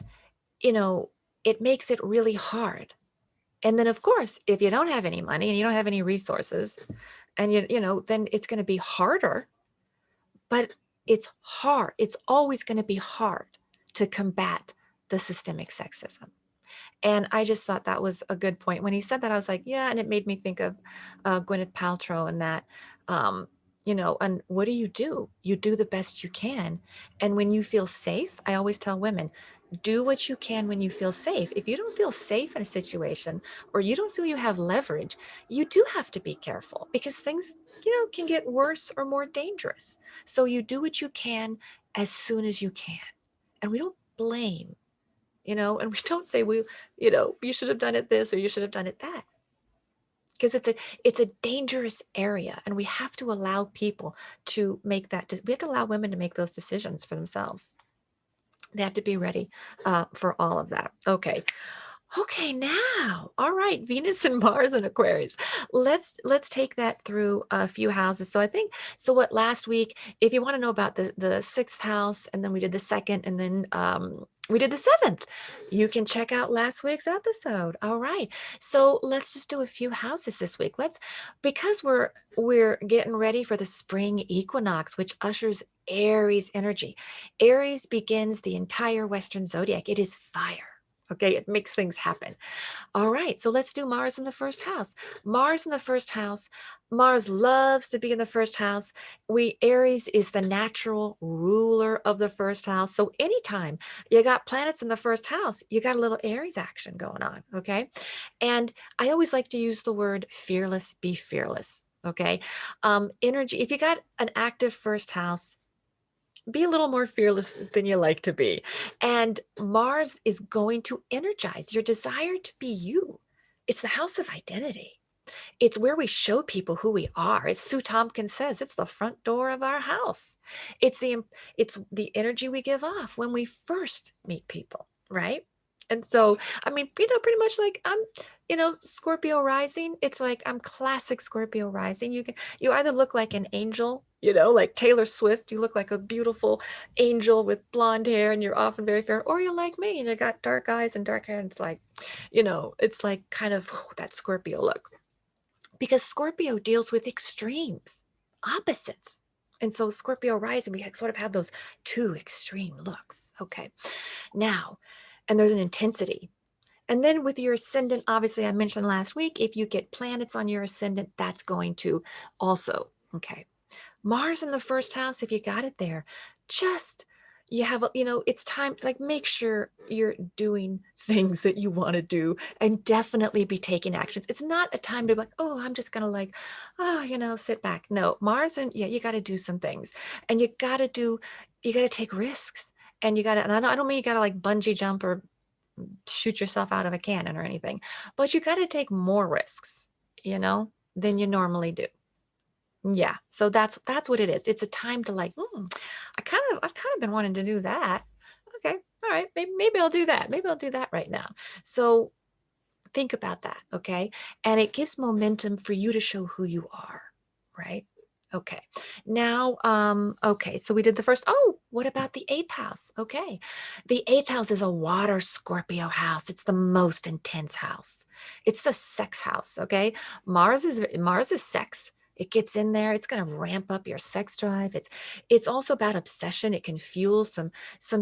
you know, it makes it really hard. And then, of course, if you don't have any money and you don't have any resources, and then it's going to be harder. But it's hard. It's always going to be hard to combat the systemic sexism. And I just thought that was a good point. When he said that, I was like, yeah. And it made me think of Gwyneth Paltrow and that, um, and what do? You do the best you can. And when you feel safe, I always tell women, do what you can when you feel safe. If you don't feel safe in a situation or you don't feel you have leverage, you do have to be careful because things, can get worse or more dangerous. So you do what you can as soon as you can. And we don't blame, and we don't say you should have done it this or you should have done it that, because it's a dangerous area, and we have to allow people to make we have to allow women to make those decisions for themselves. They have to be ready for all of that. Okay, now, all right, Venus and Mars and Aquarius. Let's take that through a few houses. So I think so. What last week? If you want to know about the sixth house, and then we did the second, and then we did the seventh. You can check out last week's episode. All right. So let's just do a few houses this week. Because we're getting ready for the spring equinox, which ushers Aries energy. Aries begins the entire Western zodiac. It is fire. Okay, it makes things happen. All right, so let's do Mars in the first house. Mars in the first house. Mars loves to be in the first house. Aries is the natural ruler of the first house. So anytime you got planets in the first house, you got a little Aries action going on. Okay, and I always like to use the word fearless. Be fearless. Okay, energy. If you got an active first house, be a little more fearless than you like to be. And Mars is going to energize your desire to be you. It's the house of identity. It's where we show people who we are. As Sue Tompkins says, it's the front door of our house. It's the energy we give off when we first meet people, right? And so, I mean, pretty much like I'm, Scorpio rising. It's like I'm classic Scorpio rising. You either look like an angel, like Taylor Swift, you look like a beautiful angel with blonde hair and you're often very fair, or you're like me and you got dark eyes and dark hair. And it's like kind of that Scorpio look, because Scorpio deals with extremes, opposites. And so Scorpio rising, we sort of have those two extreme looks. Okay. Now, and there's an intensity. And then with your ascendant, obviously, I mentioned last week, if you get planets on your ascendant, that's going to also, okay. Mars in the first house, if you got it there, just you have, it's time, like make sure you're doing things that you want to do and definitely be taking actions. It's not a time to be like, oh, I'm just going to like, sit back. No, Mars, and yeah, you got to do some things, and you got to take risks, and and I don't mean you got to like bungee jump or shoot yourself out of a cannon or anything, but you got to take more risks, than you normally do. Yeah, so that's what it is. It's a time to like, I've kind of been wanting to do that. Okay, all right, maybe I'll do that. Maybe I'll do that right now. So think about that, okay? And it gives momentum for you to show who you are, right? Okay. Now, okay, so we did the first. Oh, what about the eighth house? Okay. The eighth house is a water Scorpio house. It's the most intense house. It's the sex house, okay? Mars is sex. It gets in there. It's going to ramp up your sex drive. It's also about obsession. It can fuel some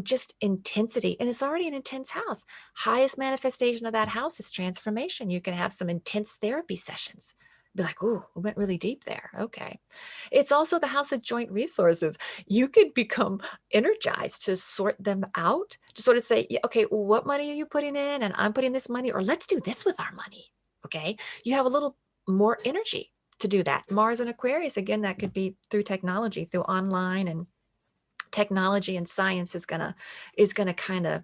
just intensity, and it's already an intense house. Highest manifestation of that house is transformation. You can have some intense therapy sessions. Be like, oh, we went really deep there. Okay. It's also the house of joint resources. You could become energized to sort them out, to sort of say, yeah, okay, what money are you putting in? And I'm putting this money, or let's do this with our money. Okay. You have a little more energy to do that. Mars and Aquarius, again, that could be through technology, through online, and technology and science is gonna kind of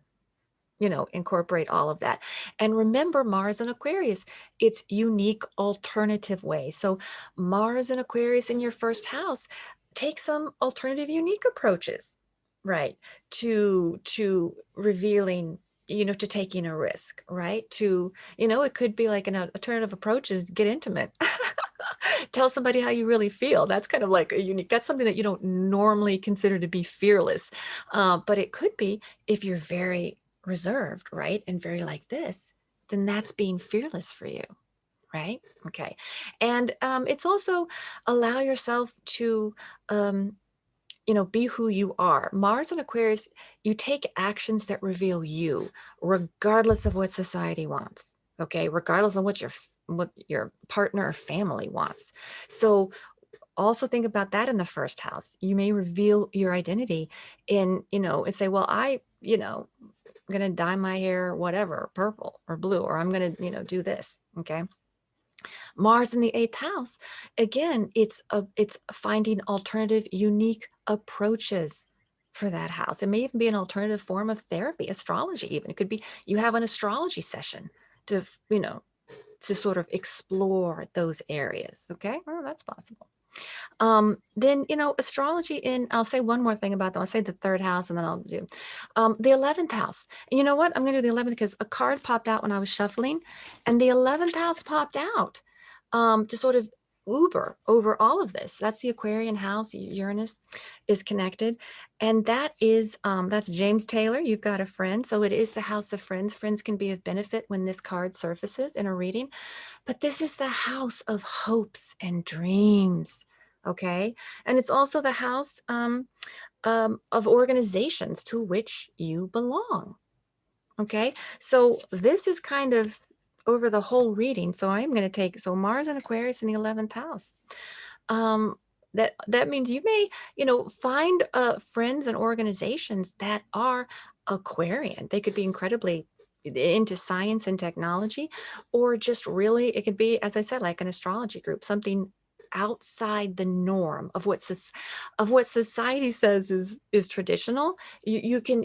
incorporate all of that. And remember, Mars and Aquarius, it's unique alternative ways. So Mars and Aquarius in your first house, take some alternative, unique approaches, right? To revealing, to taking a risk, right? It could be like an alternative approach is get intimate. Tell somebody how you really feel. That's kind of like a unique, that's something that you don't normally consider to be fearless. But it could be if you're very reserved, right? And very like this, then that's being fearless for you, right? Okay. And it's also allow yourself to, um, be who you are. Mars and Aquarius, you take actions that reveal you, regardless of what society wants. Okay, regardless of what your partner or family wants. So also think about that in the first house. You may reveal your identity and say, well, I'm gonna dye my hair, whatever, purple or blue, or I'm gonna, do this. Okay. Mars in the eighth house, again, it's finding alternative, unique approaches for that house. It may even be an alternative form of therapy, astrology even. It could be you have an astrology session to, to sort of explore those areas. Okay, well, that's possible. Then, astrology I'll say one more thing about them. I'll say the third house and then I'll do the 11th house. And you know what? I'm going to do the 11th because a card popped out when I was shuffling and the 11th house popped out to sort of Uber over all of this. That's the Aquarian house. Uranus is connected. And that's James Taylor. You've got a friend. So it is the house of friends. Friends can be of benefit when this card surfaces in a reading. But this is the house of hopes and dreams. Okay. And it's also the house of organizations to which you belong. Okay. So this is kind of over the whole reading. So I'm going to take, Mars and Aquarius in the 11th house. That means you may, find friends and organizations that are Aquarian. They could be incredibly into science and technology, or just really, it could be, as I said, like an astrology group, something outside the norm of what society says is traditional. You can,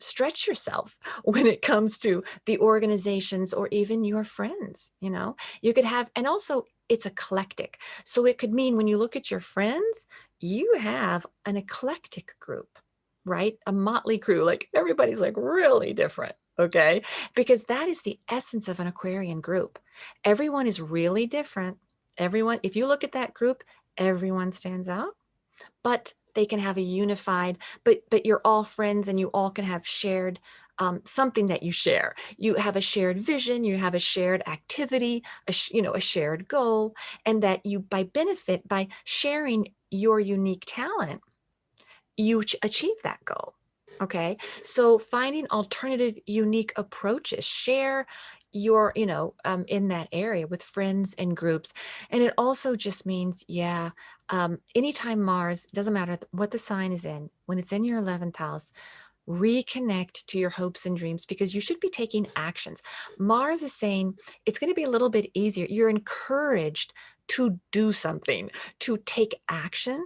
stretch yourself when it comes to the organizations or even your friends. You could have, and also it's eclectic, so it could mean when you look at your friends, you have an eclectic group, right? A motley crew, like everybody's like really different. Okay, because that is the essence of an Aquarian group. Everyone is really different. Everyone, if you look at that group, everyone stands out, but they can have a unified, but you're all friends and you all can have shared something that you share. You have a shared vision, you have a shared activity, a shared goal, and that you by sharing your unique talent, you achieve that goal. Okay, so finding alternative, unique approaches, share your, in that area with friends and groups. And it also just means, yeah, anytime Mars, doesn't matter what the sign is in, when it's in your 11th house, reconnect to your hopes and dreams because you should be taking actions. Mars is saying it's going to be a little bit easier. You're encouraged to do something, to take action,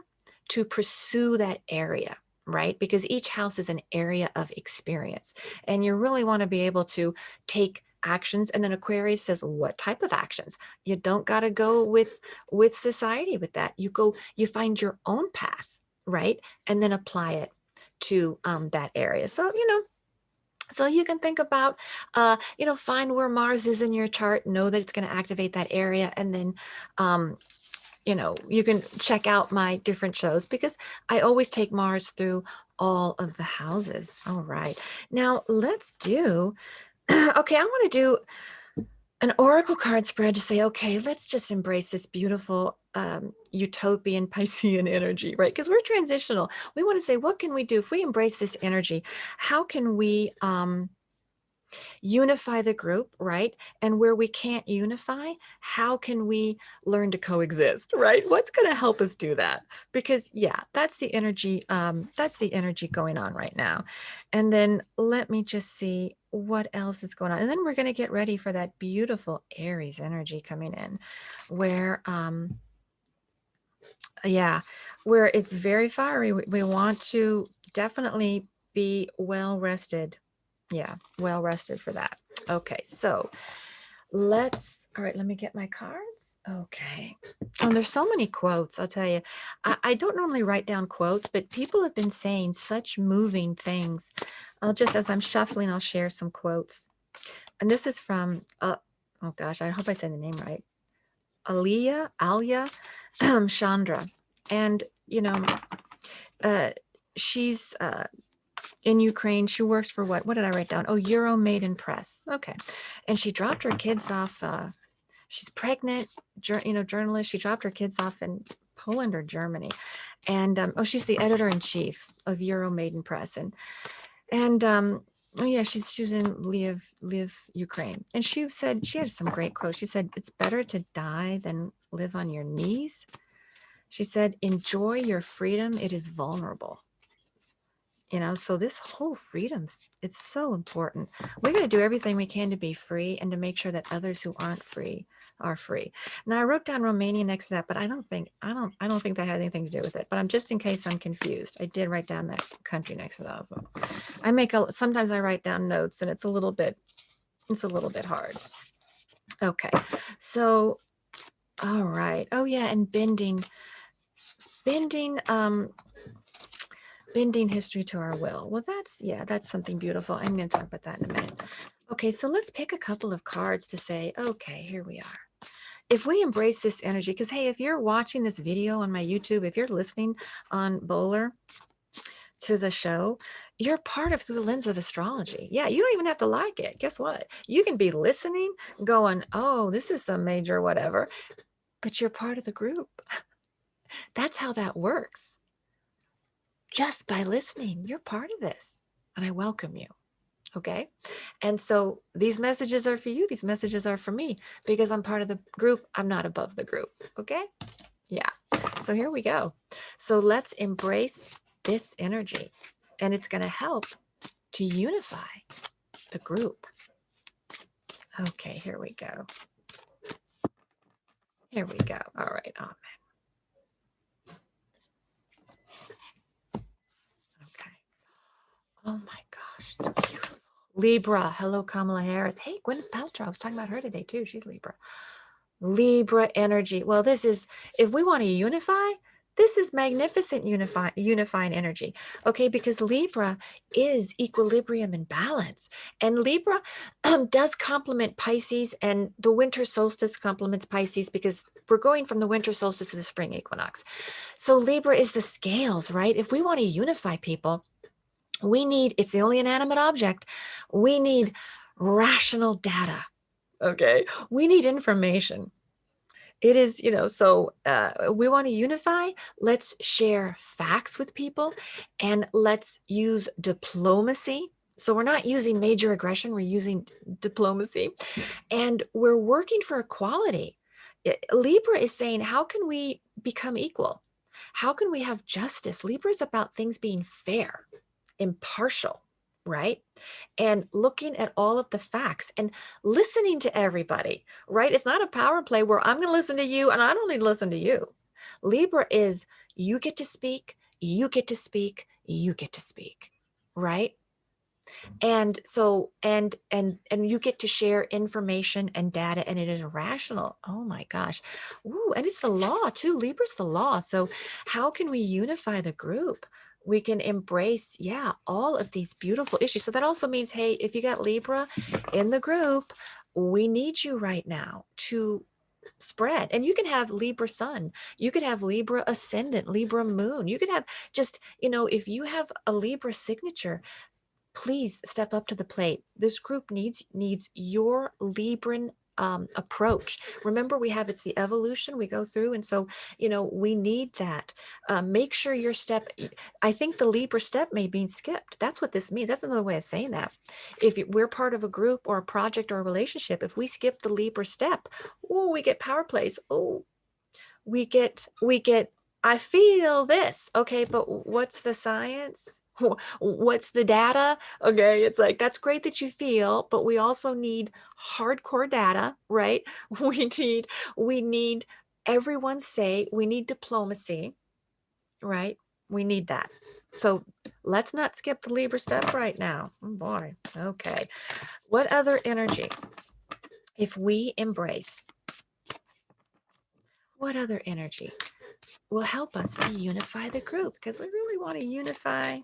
to pursue that area, right? Because each house is an area of experience and you really want to be able to take actions. And then Aquarius says, what type of actions? You don't got to go with society with that. You find your own path, right? And then apply it to that area. So you can think about, find where Mars is in your chart, know that it's going to activate that area, and then, you can check out my different shows because I always take Mars through all of the houses. All right. Now let's do, okay, I want to do an oracle card spread to say, okay, let's just embrace this beautiful utopian Piscean energy, right? Because we're transitional. We want to say, what can we do if we embrace this energy? How can we unify the group, right? And where we can't unify, how can we learn to coexist, right? What's going to help us do that? Because yeah, that's the energy going on right now. And then let me just see what else is going on. And then we're going to get ready for that beautiful Aries energy coming in where where it's very fiery. We want to definitely be well rested. Yeah, well rested for that. Okay, so all right, let me get my cards. Okay. Oh, there's so many quotes, I'll tell you. I don't normally write down quotes, but people have been saying such moving things. As I'm shuffling, I'll share some quotes. And this is from, oh gosh, I hope I said the name right. Alia Chandra. And, she's in Ukraine. She works for what? What did I write down? Oh, Euro Maiden Press. Okay. And she dropped her kids off. She's pregnant, journalist. She dropped her kids off in Poland or Germany. And, she's the editor-in-chief of Euro Maiden Press. And oh yeah, she was in Lviv, Ukraine. And she said, she had some great quotes. She said, it's better to die than live on your knees. She said, enjoy your freedom. It is vulnerable. So this whole freedom, it's so important. We got to do everything we can to be free and to make sure that others who aren't free are free. Now I wrote down Romania next to that, but I don't think that had anything to do with it. But I'm just in case I'm confused. I did write down that country next to that. So sometimes I write down notes and it's a little bit hard. Okay. So, all right. Oh yeah. And bending history to our will. Well, that's something beautiful. I'm going to talk about that in a minute. Okay, so let's pick a couple of cards to say, okay, here we are. If we embrace this energy, because hey, if you're watching this video on my YouTube, if you're listening on Bowler to the show, you're part of through the lens of astrology. Yeah, you don't even have to like it. Guess what? You can be listening, going, oh, this is some major whatever, but you're part of the group. That's how that works. Just by listening, you're part of this, and I welcome you. Okay. And so these messages are for you. These messages are for me because I'm part of the group. I'm not above the group. Okay. Yeah. So here we go. So let's embrace this energy, and it's going to help to unify the group. Okay. Here we go. Here we go. All right. Amen. Okay. Oh my gosh. It's beautiful. Libra. Hello, Kamala Harris. Hey, Gwyneth Paltrow. I was talking about her today too. She's Libra. Libra energy. Well, this is, if we want to unify, this is magnificent unifying energy. Okay, because Libra is equilibrium and balance. And Libra does complement Pisces, and the winter solstice complements Pisces because we're going from the winter solstice to the spring equinox. So Libra is the scales, right? If we want to unify people, we need, it's the only inanimate object, we need rational data. Okay, we need information. It is, so we want to unify. Let's share facts with people, and let's use diplomacy. So we're not using major aggression, we're using diplomacy, and we're working for equality. Libra is saying, how can we become equal? How can we have justice? Libra is about things being fair, impartial, right? And looking at all of the facts and listening to everybody, right? It's not a power play where I'm going to listen to you and I don't need to listen to you. Libra is you get to speak, you get to speak, you get to speak, right? And so, and you get to share information and data, and it is rational. Oh my gosh. Ooh, and it's the law too. Libra's the law. So how can we unify the group? We can embrace, all of these beautiful issues. So that also means, hey, if you got Libra in the group, we need you right now to spread. And you can have Libra sun, you could have Libra ascendant, Libra moon. You could have just, if you have a Libra signature, please step up to the plate. This group needs your Libran approach. Remember, it's the evolution we go through. And so, we need that. Make sure your step, I think the Libra step may be skipped. That's what this means. That's another way of saying that. If we're part of a group or a project or a relationship, if we skip the Libra step, we get power plays. We get, I feel this. Okay, but what's the science? What's the data? Okay, it's like, that's great that you feel, but we also need hardcore data, right? We need everyone's say, we need diplomacy, right? We need that. So let's not skip the Libra step right now. Oh boy. Okay. What other energy? If we embrace, what other energy will help us to unify the group? Because we really want to unify.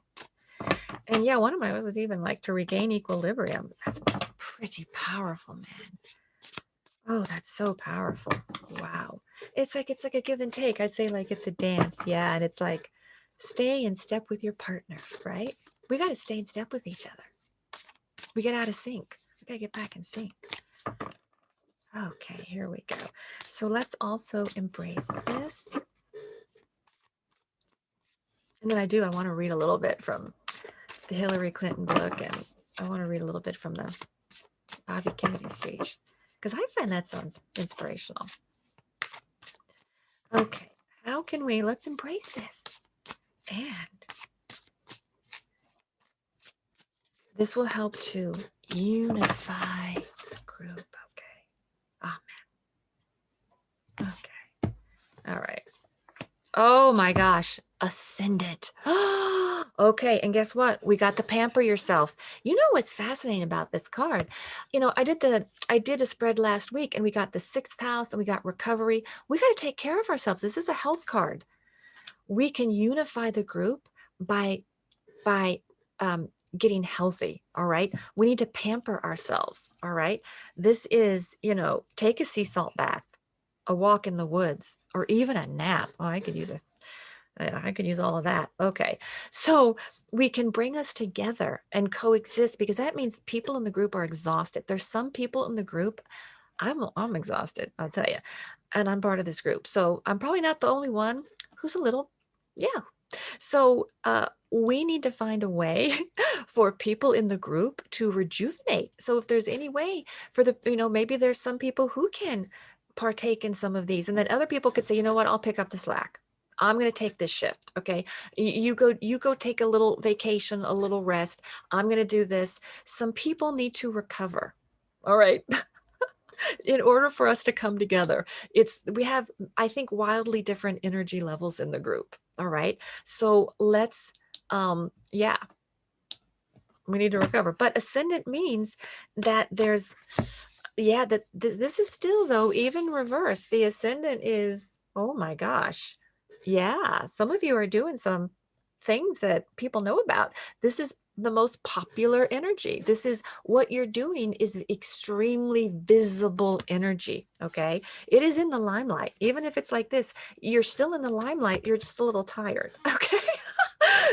And yeah, one of my was even like to regain equilibrium. That's pretty powerful, man. Oh, that's so powerful. Wow. It's like a give and take. I say like it's a dance. Yeah. And it's like stay in step with your partner, right? We got to stay in step with each other. We get out of sync. We got to get back in sync. Okay, here we go. So let's also embrace this. And then I want to read a little bit from the Hillary Clinton book, and I want to read a little bit from the Bobby Kennedy speech, because I find that sounds inspirational. Okay, how can we, let's embrace this. And this will help to unify the group. Okay. Amen. Okay. All right. Oh my gosh. Ascendant. Okay. And guess what? We got the pamper yourself. You know what's fascinating about this card? You know, I did a spread last week and we got the 6th house and we got recovery. We got to take care of ourselves. This is a health card. We can unify the group by getting healthy. All right. We need to pamper ourselves. All right. This is, you know, take a sea salt bath, a walk in the woods, or even a nap. Oh, I could use all of that. Okay. So we can bring us together and coexist, because that means people in the group are exhausted. There's some people in the group, I'm exhausted, I'll tell you. And I'm part of this group. So I'm probably not the only one who's a little, yeah. So we need to find a way for people in the group to rejuvenate. So if there's any way for the, you know, maybe there's some people who can partake in some of these, and then other people could say, you know what, I'll pick up the slack. I'm going to take this shift. Okay. You go take a little vacation, a little rest. I'm going to do this. Some people need to recover. All right. In order for us to come together, we have, I think, wildly different energy levels in the group. All right. So let's, yeah, we need to recover. But ascendant means that there's, yeah, that this is still, though, even reverse. The ascendant is, oh my gosh. Yeah. Some of you are doing some things that people know about. This is the most popular energy. This is what you're doing is extremely visible energy. Okay. It is in the limelight. Even if it's like this, you're still in the limelight. You're just a little tired. Okay.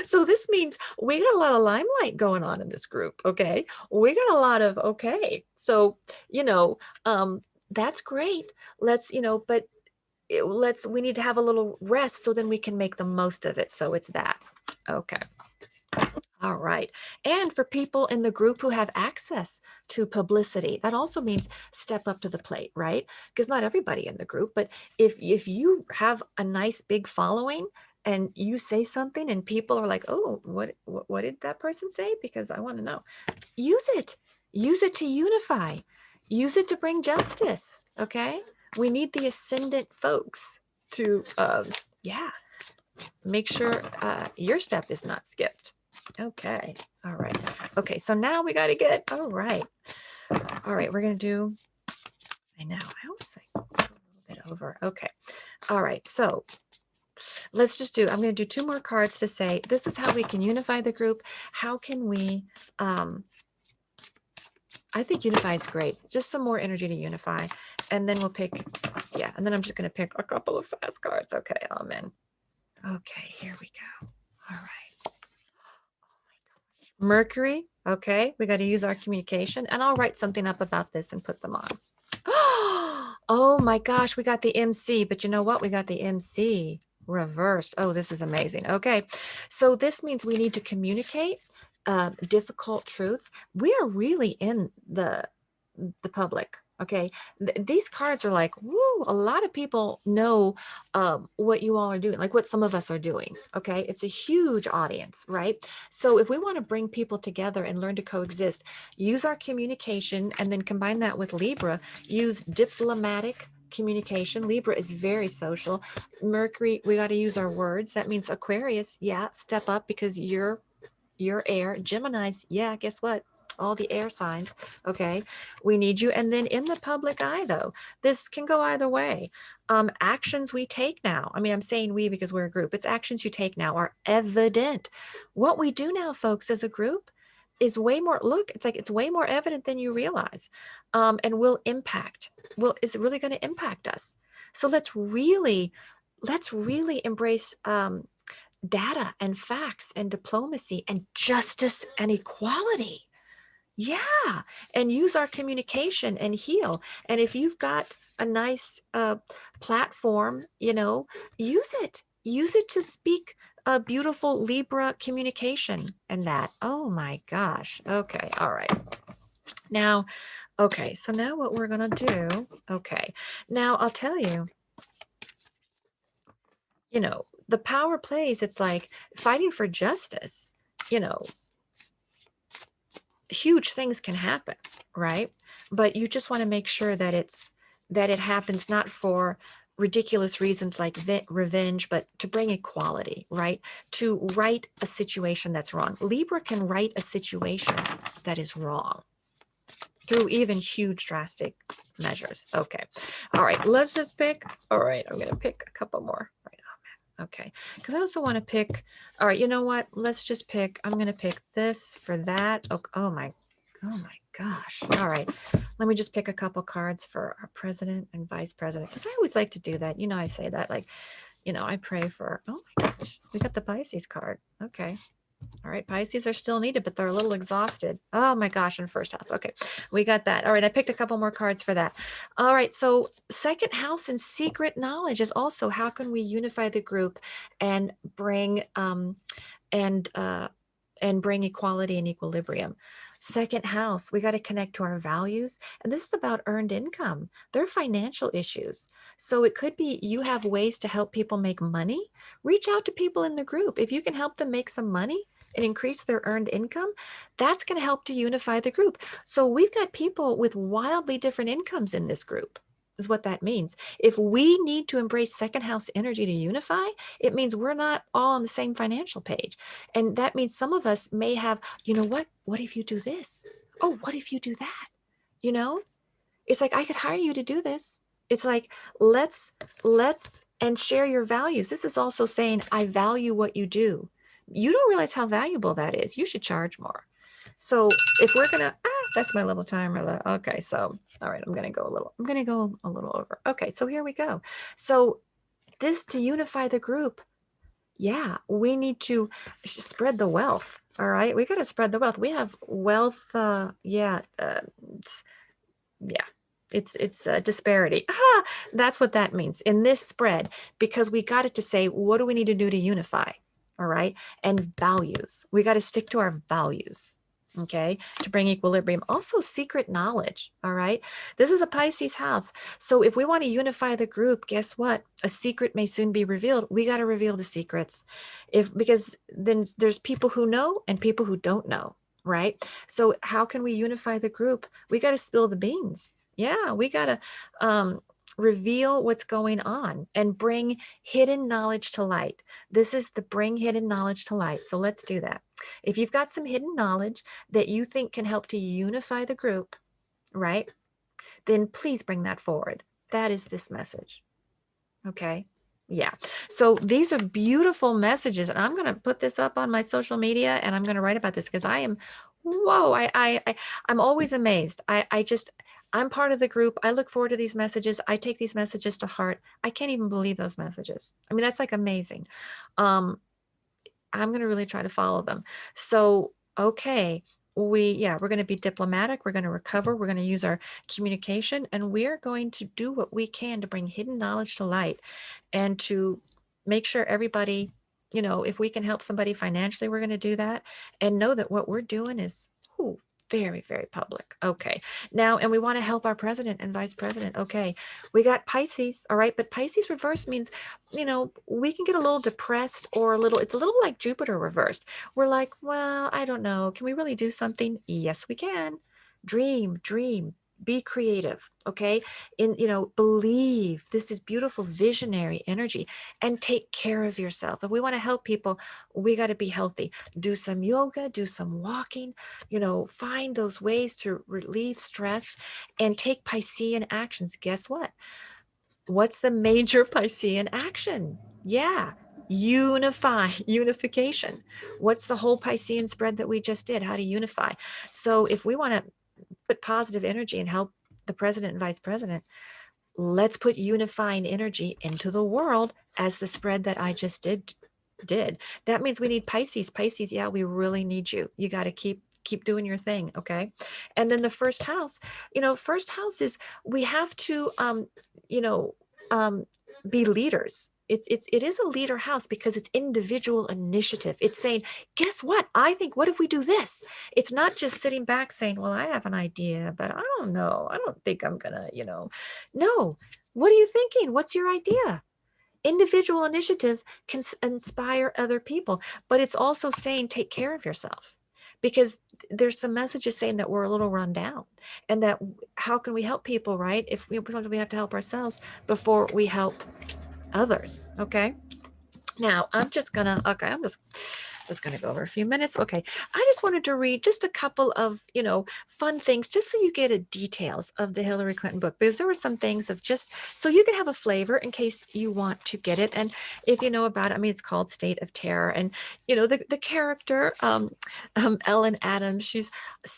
So this means we got a lot of limelight going on in this group. Okay. We got a lot of, okay. So, you know, that's great. Let's, you know, but we need to have a little rest so then we can make the most of it. So it's that. Okay. All right. And for people in the group who have access to publicity, that also means step up to the plate, right? Because not everybody in the group, but if you have a nice big following and you say something and people are like, oh, what did that person say? Because I want to know. Use it. Use it to unify. Use it to bring justice. Okay. We need the ascendant folks to, yeah, make sure your step is not skipped. Okay. All right. Okay. So now we got to get, all right. All right. We're going to do, I know, I always like a little bit over. Okay. All right. So let's just do, I'm going to do 2 more cards to say, this is how we can unify the group. How can we, I think unify is great. Just some more energy to unify. And then we'll pick, yeah. And then I'm just going to pick a couple of fast cards. Okay. Amen. Okay. Here we go. All right. Mercury, okay, we got to use our communication, and I'll write something up about this and put them on. Oh my gosh, we got the MC, but you know what? We got the MC reversed. Oh, this is amazing. Okay, so this means we need to communicate difficult truths. We are really in the public. Okay, these cards are like, woo, a lot of people know what you all are doing, like what some of us are doing. Okay, it's a huge audience, right? So if we want to bring people together and learn to coexist, use our communication and then combine that with Libra, use diplomatic communication. Libra is very social. Mercury, we got to use our words. That means Aquarius, yeah, step up because you're air. Gemini's, yeah, guess what? All the air signs. Okay, we need you. And then in the public eye, though, this can go either way. Actions we take now, I mean, I'm saying we because we're a group, it's actions you take now are evident. What we do now, folks, as a group is way more, look, it's like it's way more evident than you realize, and will impact, it's really going to impact us. So let's really embrace data and facts and diplomacy and justice and equality. Yeah, and use our communication and heal. And if you've got a nice platform, use it. Use it to speak a beautiful Libra communication and that. Oh my gosh. Okay. All right. Now, okay. So now what we're going to do. Okay. Now I'll tell you, the power plays, it's like fighting for justice, you know, huge things can happen, right? But you just want to make sure that it happens not for ridiculous reasons like revenge, but to bring equality, right? To right a situation that's wrong. Libra can right a situation that is wrong through even huge drastic measures. Okay. All right, let's just pick. All right, I'm going to pick a couple more. Right. Oh, man. Okay. Because I also want to pick. All right, you know what? Let's just pick. I'm going to pick this for that. Oh my gosh. All right. Let me just pick a couple cards for our president and vice president. Because I always like to do that. I say that like, I pray for. Oh my gosh. We got the Pisces card. Okay. All right, Pisces are still needed, but they're a little exhausted. Oh my gosh, in first house. Okay, we got that. All right, I picked a couple more cards for that. All right, so second house and secret knowledge is also how can we unify the group and bring and uh, bring equality and equilibrium. Second house, we got to connect to our values. And this is about earned income. They're financial issues. So it could be you have ways to help people make money. Reach out to people in the group. If you can help them make some money and increase their earned income, that's going to help to unify the group. So we've got people with wildly different incomes in this group, is what that means. If we need to embrace second house energy to unify, it means we're not all on the same financial page. And that means some of us may have, what if you do this? Oh, what if you do that? It's like, I could hire you to do this. It's like, let's, and share your values. This is also saying, I value what you do. You don't realize how valuable that is. You should charge more. So if we're going to, that's my little timer. Okay. So, all right, I'm going to go a little over. Okay. So here we go. So this to unify the group. Yeah, we need to spread the wealth. All right, we got to spread the wealth. We have wealth. It's disparity. That's what that means in this spread, because we got it to say, what do we need to do to unify? All right, and values. We got to stick to our values. Okay, to bring equilibrium. Also, secret knowledge. All right, this is a Pisces house. So if we want to unify the group, guess what? A secret may soon be revealed. We got to reveal the secrets, because then there's people who know and people who don't know. Right. So how can we unify the group? We got to spill the beans. Yeah, we got to reveal what's going on and bring hidden knowledge to light. This is the bring hidden knowledge to light. So let's do that. If you've got some hidden knowledge that you think can help to unify the group, right, then please bring that forward. That is this message. Okay. Yeah. So these are beautiful messages, and I'm going to put this up on my social media, and I'm going to write about this because I am, whoa, I'm always amazed. I'm part of the group. I look forward to these messages. I take these messages to heart. I can't even believe those messages. I mean, that's like amazing. I'm going to really try to follow them. So, okay. We're going to be diplomatic. We're going to recover. We're going to use our communication, and we're going to do what we can to bring hidden knowledge to light and to make sure everybody, if we can help somebody financially, we're going to do that, and know that what we're doing is very, very public. Okay. Now, and we want to help our president and vice president. Okay. We got Pisces. All right. But Pisces reverse means, we can get a little depressed or it's a little like Jupiter reversed. We're like, well, I don't know. Can we really do something? Yes, we can. Dream, be creative. Okay. Believe. This is beautiful visionary energy, and take care of yourself. If we want to help people, we got to be healthy. Do some yoga, do some walking, find those ways to relieve stress and take Piscean actions. Guess what? What's the major Piscean action? Yeah. Unification. What's the whole Piscean spread that we just did? How to unify. So if we want to put positive energy and help the president and vice president, let's put unifying energy into the world as the spread that I just did. That means we need Pisces. Pisces, yeah, we really need you. You got to keep doing your thing, okay? And then the first house, first house is we have to you know, um be leaders. It is a leader house because it's individual initiative. It's saying, guess what? I think, what if we do this? It's not just sitting back saying, well, I have an idea, but I don't know. I don't think I'm gonna, No. What are you thinking? What's your idea? Individual initiative can inspire other people, but it's also saying take care of yourself, because there's some messages saying that we're a little run down, and that how can we help people, right? If sometimes we have to help ourselves before we help others. Okay. Now I'm just gonna go over a few minutes. Okay. I just wanted to read just a couple of, fun things, just so you get a details of the Hillary Clinton book, because there were some things of just so you can have a flavor in case you want to get it. And if you know about it, I mean, it's called State of Terror. And, the character, Ellen Adams, she's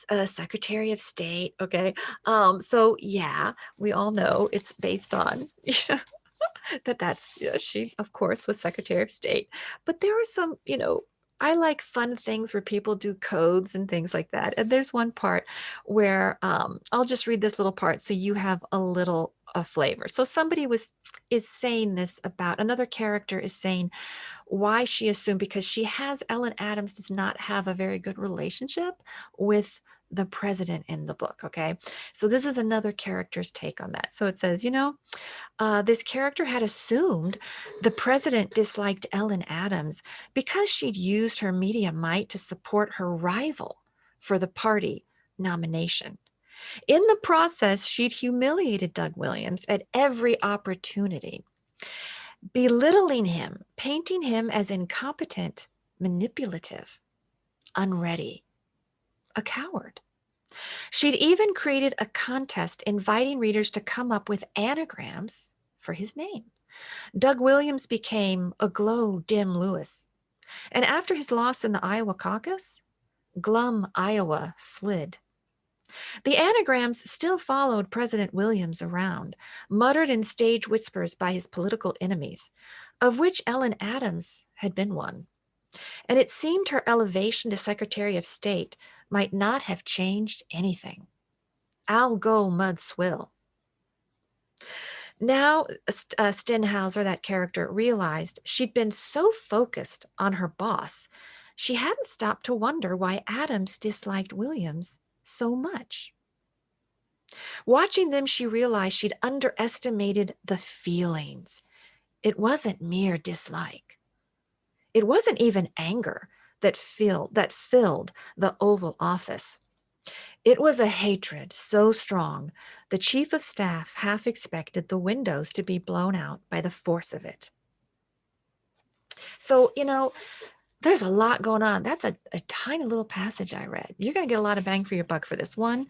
a Secretary of State. Okay. So yeah, we all know it's based on, that's yeah, she of course was Secretary of State. But there are some, I like fun things where people do codes and things like that. And there's one part where I'll just read this little part so you have a little flavor. So somebody is saying this about another character, is saying why she assumed, because Ellen Adams does not have a very good relationship with the president in the book. Okay. So this is another character's take on that. So it says, this character had assumed the president disliked Ellen Adams because she'd used her media might to support her rival for the party nomination. In the process, she'd humiliated Doug Williams at every opportunity, belittling him, painting him as incompetent, manipulative, unready, a coward. She'd even created a contest inviting readers to come up with anagrams for his name. Doug Williams became Aglow Dim Lewis. And after his loss in the Iowa caucus, Glum Iowa slid. The anagrams still followed President Williams around, muttered in stage whispers by his political enemies, of which Ellen Adams had been one. And it seemed her elevation to Secretary of State might not have changed anything. I'll go mud swill. Now, Stenhauser, that character, realized she'd been so focused on her boss, she hadn't stopped to wonder why Adams disliked Williams so much. Watching them, she realized she'd underestimated the feelings. It wasn't mere dislike. It wasn't even anger that filled the Oval Office. It was a hatred so strong, the chief of staff half expected the windows to be blown out by the force of it. So, there's a lot going on. That's a tiny little passage I read. You're going to get a lot of bang for your buck for this one.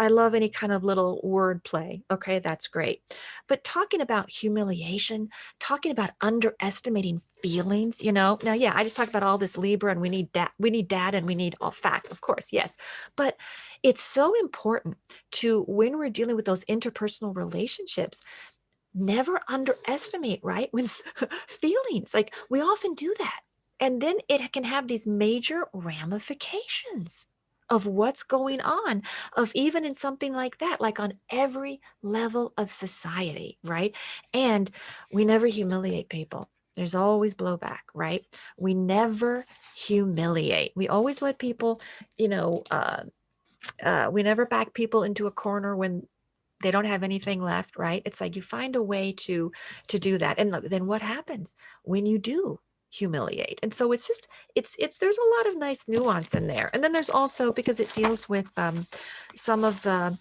I love any kind of little word play. Okay, that's great. But talking about humiliation, talking about underestimating feelings, now, yeah, I just talked about all this Libra, and we need data, and we need all fact, of course, yes. But it's so important to, when we're dealing with those interpersonal relationships, never underestimate, right? When feelings, like, we often do that. And then it can have these major ramifications of what's going on, of even in something like that, like on every level of society, right? And we never humiliate people. There's always blowback, right? We never humiliate. We always let people, we never back people into a corner when they don't have anything left, right? It's like you find a way to do that. And then what happens when you do humiliate? And so it's just there's a lot of nice nuance in there. And then there's also, because it deals with some of the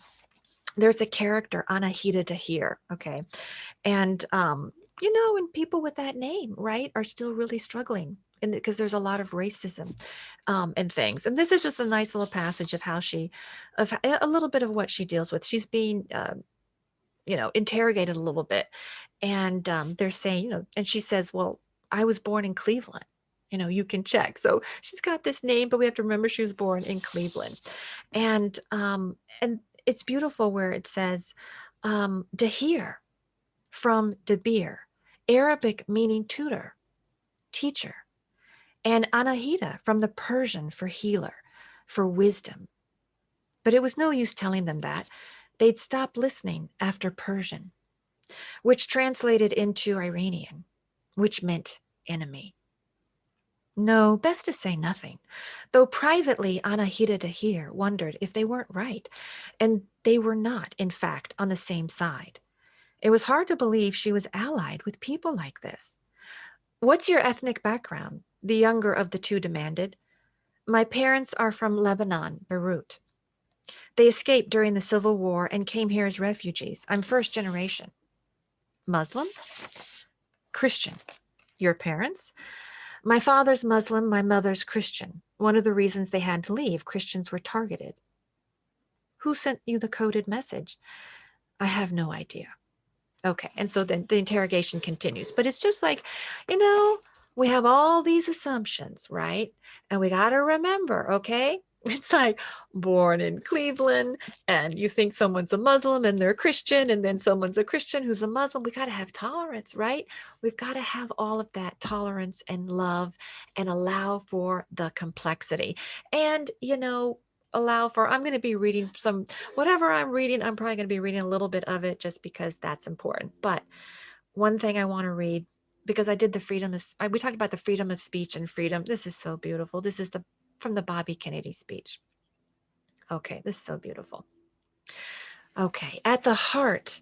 there's a character, Anahita Tahir, okay? And and people with that name, right, are still really struggling, and because there's a lot of racism and things. And this is just a nice little passage of of a little bit of what she deals with. She's being interrogated a little bit, and they're saying, and she says, well, I was born in Cleveland. You can check. So she's got this name, but we have to remember she was born in Cleveland. And it's beautiful where it says, Dahir from Dabir, Arabic meaning tutor, teacher, and Anahita from the Persian for healer, for wisdom. But it was no use telling them that. They'd stop listening after Persian, which translated into Iranian, which meant enemy. No, best to say nothing, though privately Anahita Dahir wondered if they weren't right, and they were not, in fact, on the same side. It was hard to believe she was allied with people like this. What's your ethnic background? The younger of the two demanded. My parents are from Lebanon, Beirut. They escaped during the Civil War and came here as refugees. I'm first generation. Muslim? Christian. Your parents? My father's Muslim, my mother's Christian. One of the reasons they had to leave, Christians were targeted. Who sent you the coded message? I have no idea. Okay, and so then the interrogation continues. But it's just like, we have all these assumptions, right? And we got to remember, okay? It's like born in Cleveland, and you think someone's a Muslim and they're a Christian, and then someone's a Christian who's a Muslim. We got to have tolerance, right? We've got to have all of that tolerance and love and allow for the complexity. And, allow for, I'm going to be reading whatever I'm reading, I'm probably going to be reading a little bit of it just because that's important. But one thing I want to read, because I did we talked about the freedom of speech and freedom. This is so beautiful. This is from the Bobby Kennedy speech. Okay, this is so beautiful. Okay, at the heart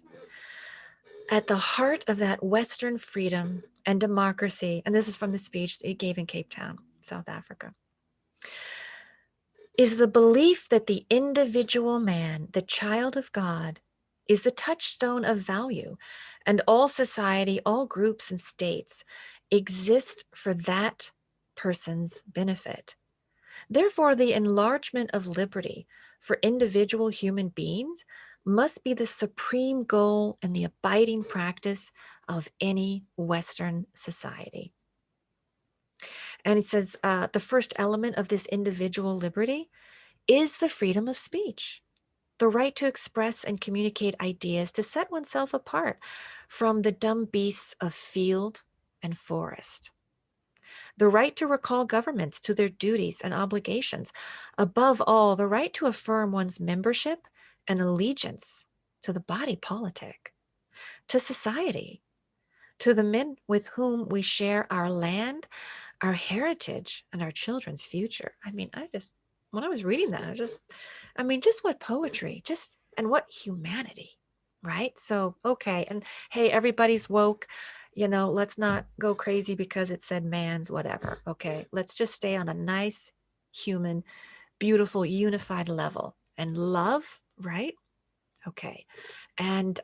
of that Western freedom and democracy, and this is from the speech he gave in Cape Town, South Africa, is the belief that the individual man, the child of God, is the touchstone of value, and all society, all groups and states exist for that person's benefit. Therefore, the enlargement of liberty for individual human beings must be the supreme goal and the abiding practice of any Western society. And it says the first element of this individual liberty is the freedom of speech, the right to express and communicate ideas, to set oneself apart from the dumb beasts of field and forest. The right to recall governments to their duties and obligations. Above all, the right to affirm one's membership and allegiance to the body politic, to society, to the men with whom we share our land, our heritage, and our children's future. I mean, when I was reading that, just what poetry, and what humanity, right? So, okay. And hey, everybody's woke, let's not go crazy because it said man's whatever. Okay. Let's just stay on a nice, human, beautiful, unified level and love, right? Okay. And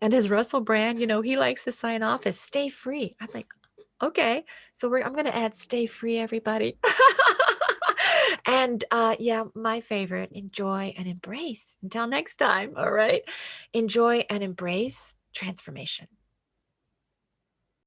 as Russell Brand, he likes to sign off as stay free. I'm like, okay. So I'm going to add stay free, everybody. And my favorite, enjoy and embrace. Until next time. All right. Enjoy and embrace transformation.